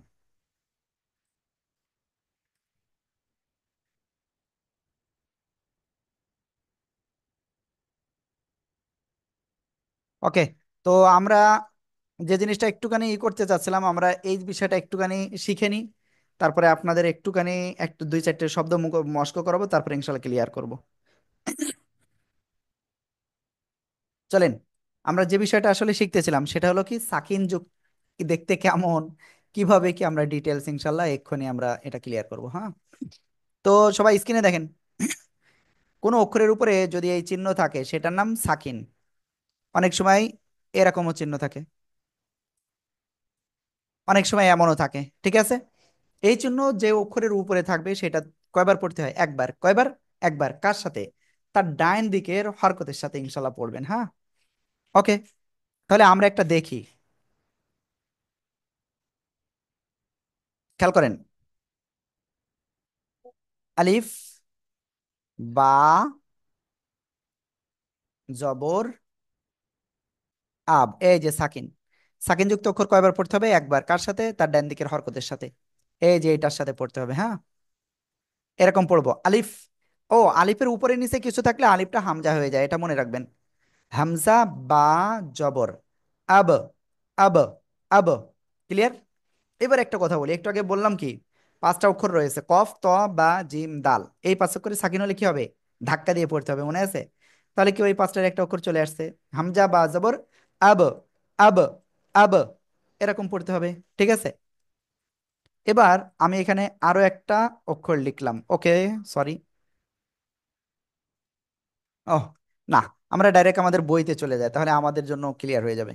ওকে, তো আমরা যে জিনিসটা একটুখানি ই করতে চাচ্ছিলাম, আমরা এই বিষয়টা একটুখানি শিখে নিই, তারপরে আপনাদের একটুখানি একটু দুই চারটে শব্দ মস্ক করাবো, তারপরে ইনশাল্লাহ ক্লিয়ার করব। চলেন, আমরা যে বিষয়টা আসলে শিখতেছিলাম সেটা হলো কি সাকিন যুগ কি দেখতে কেমন, কিভাবে কি আমরা ডিটেলস ইনশাল্লাহ এক্ষুনি আমরা এটা ক্লিয়ার করব। হ্যাঁ, তো সবাই স্ক্রিনে দেখেন, কোনো অক্ষরের উপরে যদি এই চিহ্ন থাকে সেটার নাম সাকিন। অনেক সময় এরকমও চিহ্ন থাকে, অনেক সময় এমনও থাকে, ঠিক আছে। এই চিহ্ন যে অক্ষরের উপরে থাকবে সেটা কয়বার পড়তে হয়? একবার। কয়বার? একবার। কার সাথে? তার ডাইন দিকের হরকতের সাথে ইনশাল্লাহ পড়বেন। হ্যাঁ, ওকে, তাহলে আমরা একটা দেখি, খেয়াল করেন। আলিফ, বা, জবর, আব, এই যে সাকিন। সাকিন যুক্ত অক্ষর কয়বার পড়তে হবে? একবার। কার সাথে? তার ডান দিকের হরকতের সাথে, এই যে এটার সাথে পড়তে হবে। হ্যাঁ, এরকম পড়বো আলিফ। ও, আলিফের উপরে নিচে কিছু থাকলে আলিফটা হামজা হয়ে যায়, এটা মনে রাখবেন। হামজা, বা, জবর, আব, আব, আব। ক্লিয়ার? এবার একটা কথা বলি, একটু আগে বললাম কি 5টা অক্ষর রয়েছে, কফ, ত, বা, জিম, দাল। এই 5 অক্ষরে সাকিন হলে কি হবে? ধাক্কা দিয়ে পড়তে হবে, মনে আছে? তাহলে কি ওই 5টার একটা অক্ষর চলে আসছে, হামজা বা জবর, আব, আব, আব, এরকম পড়তে হবে। ঠিক আছে, এবার আমি এখানে আরো একটা অক্ষর লিখলাম। ওকে, সরি। ওহ, না, আমরা ডাইরেক্ট আমাদের বইতে চলে যাই, তাহলে আমাদের জন্য ক্লিয়ার হয়ে যাবে।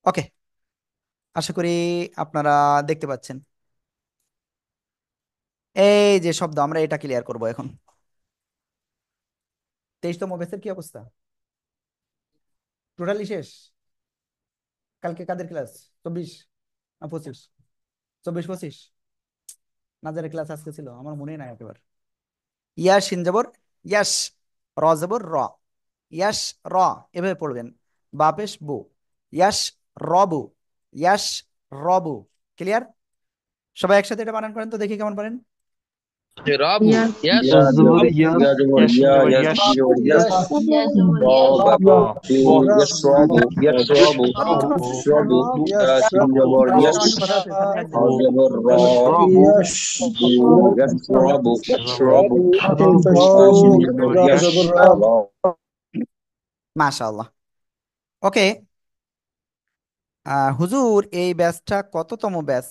ওকে, আশা করি আপনারা দেখতে পাচ্ছেন এই যে শব্দ, আমরা এটা ক্লিয়ার করব এখন। 23তম ব্যাচের কি অবস্থা? টোটালি শেষ? কালকে কাদের ক্লাস? 24 না 25? 24 25 নাজারের ক্লাস আজকে ছিল, আমার মনে নাই একেবারে। ইয়াস শিন জবর ইয়াস, র জবর র, ইয়াস র, এভাবে পড়বেন। বাপেশ বু, ইয়াস রবু, ইয়াস রবু। ক্লিয়ার? সবাই একসাথে এটা বানান করেন তো দেখি কেমন পারেন।
Rabu. Yes.
يا زبر يا
Ya Jabbar.
يا شين
Ya.
زبر
Yes.
يش
Jabbar. Yes.
Yes,
Rabu.
را بو
Yes. Rabu. Yes. Rabu.
يشربوا
Yes. Rabu. Ya Sin
يشربوا
Jabbar. Yes.
একটু কথা আছে, সাথে রাখবেন।
Ha Jabbar. Ra.
يشربوا
yes,
Bu. Yes. Rabu. Yes.
يشربوا
Rabu. Ha
يشربوا
Sin
Raw,
شين
Jabbar.
زبر
Ra
Yes.
Jabbar
يش
Ra,
Ra.
মাশাআল্লাহ। ওকে, হুজুর এই ব্যাচটা কততম batch?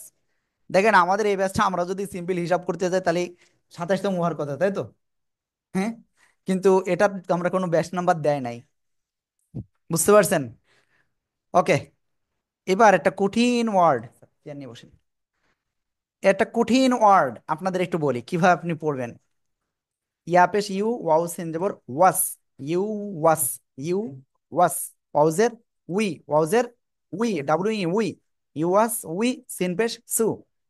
দেখেন আমাদের এই ব্যাচটা আমরা যদি সিম্পল হিসাব করতে যাই তাহলে 27তম হওয়ার কথা, তাই তো? হ্যাঁ, কিন্তু এটা আমরা কোনো ব্যাচ নাম্বার দেয় নাই, বুঝতে পারছেন? ওকে, এবার একটা কঠিন ওয়ার্ড নিয়ে বসেন। একটা কঠিন ওয়ার্ড আপনাদের একটু বলি কিভাবে আপনি পড়বেন। ইয়া পেশ ইউ, ওয়াও সিন জবর ওয়াস, ইউ ওয়াস, ইউ ওয়াস, ওয়াউজের উই, ওয়াউজের উই, ডাব্লিউ ই উই, ইউ ওয়াস উই, সিন পেশ সু,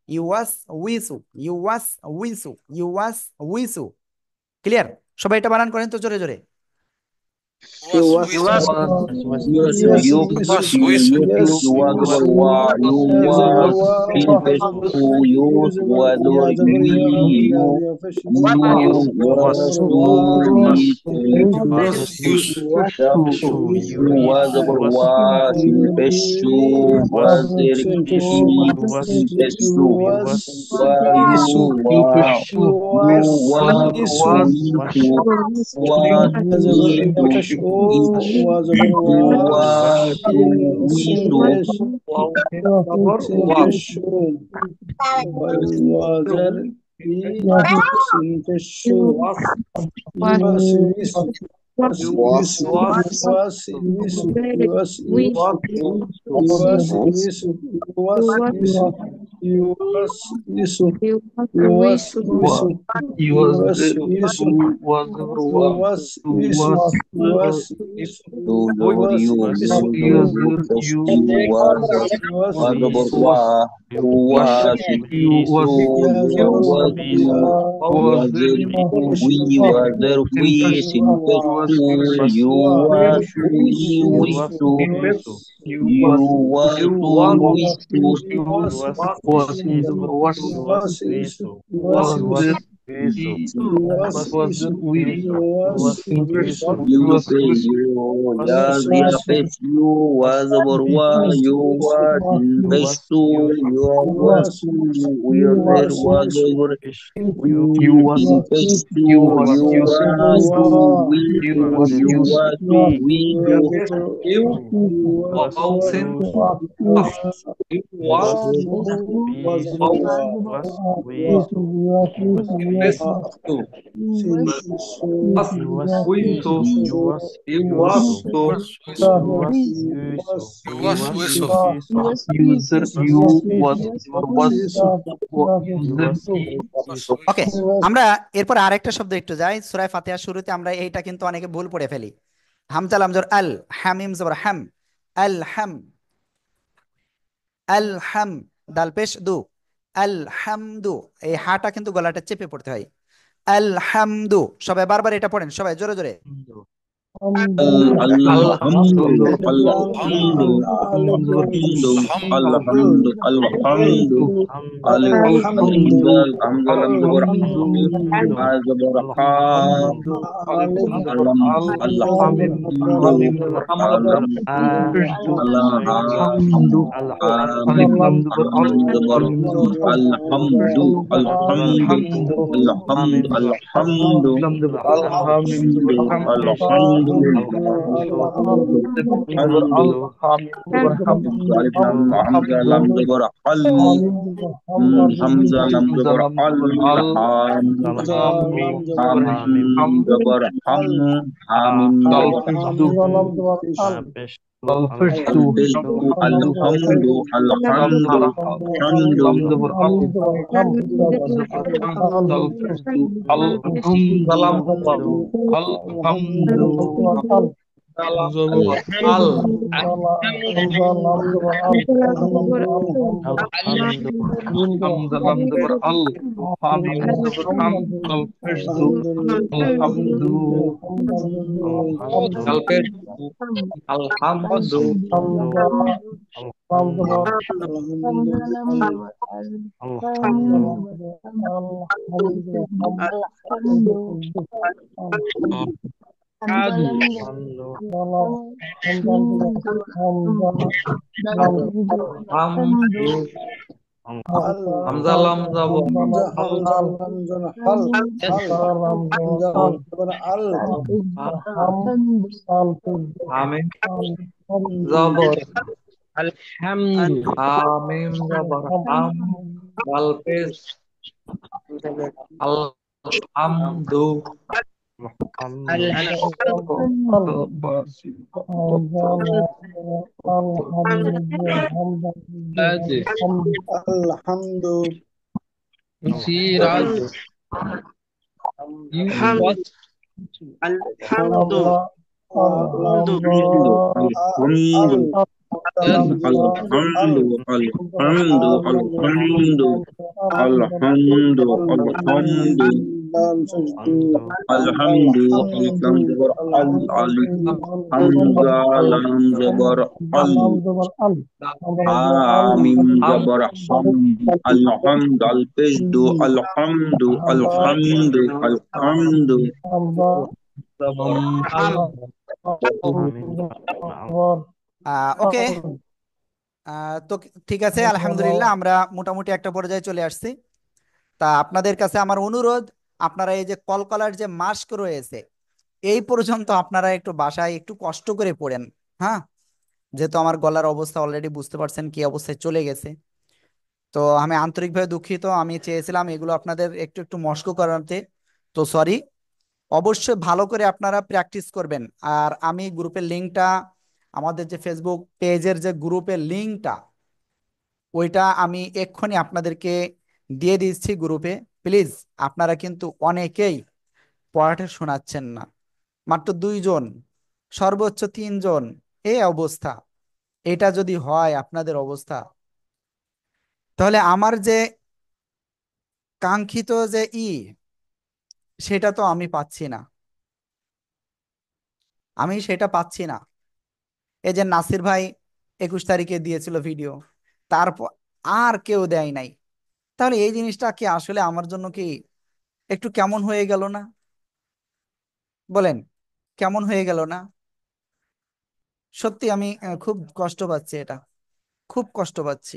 ইউ ওয়াস উইসু, ইউ ওয়াস উইসু, ইউ ওয়াস উইসু। ক্লিয়ার? সবাই এটা বানান করেন তো জোরে জোরে।
was,
Yes, Yusuf. Yes,
was,
Yusuf. Ya zabar
was,
wa.
fil pesh
Ya
use
zabar
was
ya zabar ya hamza
you
ya fesh
you
ya
was
zabar
to
wa.
eat you was over was fil pesh was there
Sin fesh
fil pesh
you was
wa
Yusuf.
you wa
You
you
was
wa
Yusuf.
you wa
Ya zabar ya
to
fesh
eat
wa zabar
you
wa.
wa
Sin
to
fesh sin fesh wal wazar bi sin fesh was Yusuf. Was Yusuf. Was Yusuf. Was Yusuf. Was Yusuf. Was Yusuf. Was Yusuf. Was Yusuf. Was Yusuf. Was Yusuf. Was Yusuf.
you over
Was
you
Yusuf.
you you fish you
Was
was over
Yusuf.
wa was in peace
Ya
you
zabar
was
ya
you was there
fish
we was there we sin fish you
wa
was we
Yusuf.
to
Was
you was to we to
was was Yusuf. Was Yusuf. Was Yusuf. Was Yusuf.
you pay you
Was
yes ya
Yusuf.
fish you was over wa
Was
you
Yusuf.
was in fish too you was
Was
to
Yusuf.
we are there
Was
was
Yusuf.
over in fish too
Was
you
Yusuf.
was to we to
Was
you
Yusuf.
was to we to
Was
ওকে, আমরা এরপর আরেকটা শব্দ একটু যাই। সূরা ফাতিহার শুরুতে আমরা এইটা কিন্তু অনেকে ভুল পড়ে ফেলি। হামজা লাম জবর আল, হামিম জবর হাম, আল হাম, আল হাম, দাল পেশ দু, আল হামদু। এই হাটা কিন্তু গলাটা চেপে পড়তে হয়। আল হামদু, সবাই বারবার এটা পড়েন, সবাই জোরে জোরে।
alhamdu alhamdu alhamdu alhamdu alif hamza hamza lam zabur ha zabur ha alam alhamdu alam Allah alam zabur alhamdu alhamdu alhamdu alhamdu alhamdu alhamdulillah alif lam hamza lam zabur al hamza lam zabur al ham hamim zabur ham hamim zabur alhamdu alhamdu hamdu
Hamza lam zabur Hamza lam zabur hal Hamza lam zabur al Hamim zabur Hamim zabur ham dal pes alhamdu alhamdu Siraj alhamdu alhamdu alhamdu alhamdu alhamdu alhamdu alhamdu লাম সজদু
الحمد ألف لام زبر الألف حمزة لام زبر حاميم زبر حم الحمد الفجد الحمد الحمد الحمد
হাম নাম
ওকে। তো ঠিক আছে, আলহামদুলিল্লাহ আমরা মোটামুটি একটা পর্যায়ে চলে আসছি। তা আপনাদের কাছে আমার অনুরোধ, আপনারা এই যে কলকলার যে মাস্ক রয়েছে এই পর্যন্ত আপনারা একটু বাসায় একটু কষ্ট করে পড়েন। হ্যাঁ, যেহেতু আমার গলার অবস্থা অলরেডি বুঝতে পারছেন কি অবস্থায় চলে গেছে। তো আমি আন্তরিকভাবে দুঃখিত, আমি চেয়েছিলাম এগুলো আপনাদের একটু একটু মস্ক করাতে। তো সরি। অবশ্যই ভালো করে আপনারা প্র্যাকটিস করবেন। আর আমি গ্রুপের লিঙ্কটা, আমাদের যে ফেসবুক পেজের যে গ্রুপের লিঙ্কটা, ওইটা আমি এক্ষুনি আপনাদেরকে দিয়ে দিচ্ছি গ্রুপে। প্লিজ, আপনারা কিন্তু অনেকেই পড়াটা শোনাচ্ছেন না, মাত্র 2 জন, সর্বোচ্চ 3 জন, এই অবস্থা। এটা যদি হয় আপনাদের অবস্থা, তাহলে আমার যে কাঙ্ক্ষিত যে সেটা তো আমি পাচ্ছি না, আমি সেটা পাচ্ছি না। এই যে নাসির ভাই 21 তারিখে দিয়েছিল ভিডিও, তারপর আর কেউ দেয় নাই। তাহলে এই জিনিসটা কি আসলে আমার জন্য কি একটু কেমন হয়ে গেল না? বলেন, কেমন হয়ে গেল না? সত্যি আমি খুব কষ্ট পাচ্ছি, এটা খুব কষ্ট পাচ্ছি।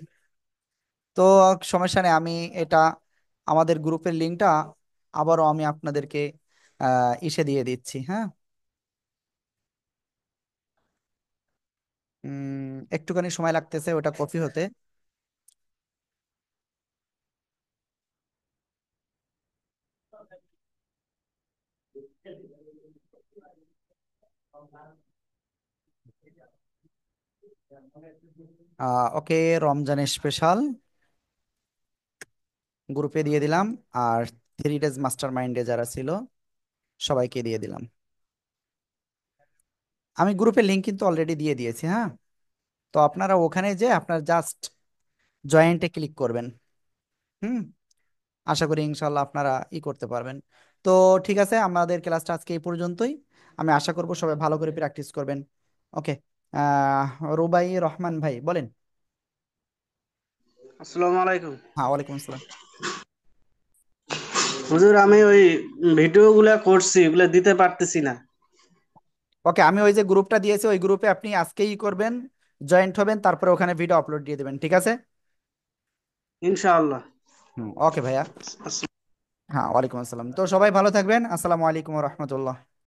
তো সমস্যা নেই, আমি এটা আমাদের গ্রুপের লিঙ্কটা আবারও আমি আপনাদেরকে ইসে দিয়ে দিচ্ছি। হ্যাঁ, একটুখানি সময় লাগতেছে ওটা কপি হতে। ওকে, রমজান স্পেশাল গ্রুপে দিয়ে দিলাম। আর 3 ডেজ মাস্টার মাইন্ডে যারা ছিল সবাইকে দিয়ে দিলাম। আমি গ্রুপের লিঙ্ক কিন্তু অলরেডি দিয়ে দিয়েছি। হ্যাঁ, তো আপনারা ওখানে যে আপনার জাস্ট জয়েন্টে ক্লিক করবেন। হুম, আশা করি ইনশাল্লাহ আপনারা করতে পারবেন। তো ঠিক আছে, আমাদের ক্লাসটা আজকে এই পর্যন্তই। আমি আশা করব সবাই ভালো করে প্র্যাকটিস করবেন। ওকে। আহ রুবাই রহমান ভাই বলেন।
আসসালামু আলাইকুম।
হ্যাঁ, ওয়ালাইকুম আসসালাম।
হুজুর, আমি ওই ভিডিও গুলা করছি, ওগুলা দিতে পারতেছি না।
ওকে, আমি ওই যে গ্রুপটা দিয়েছি ওই গ্রুপে আপনি আজকেই করবেন, জয়েন্ট হবেন, তারপরে ওখানে ভিডিও আপলোড দিয়ে দেবেন। ঠিক আছে?
ইনশাআল্লাহ।
ওকে ভাইয়া। হ্যাঁ, ওয়ালাইকুম আসসালাম। তো সবাই ভালো থাকবেন। আসসালামু আলাইকুম রহমতুল্লাহ।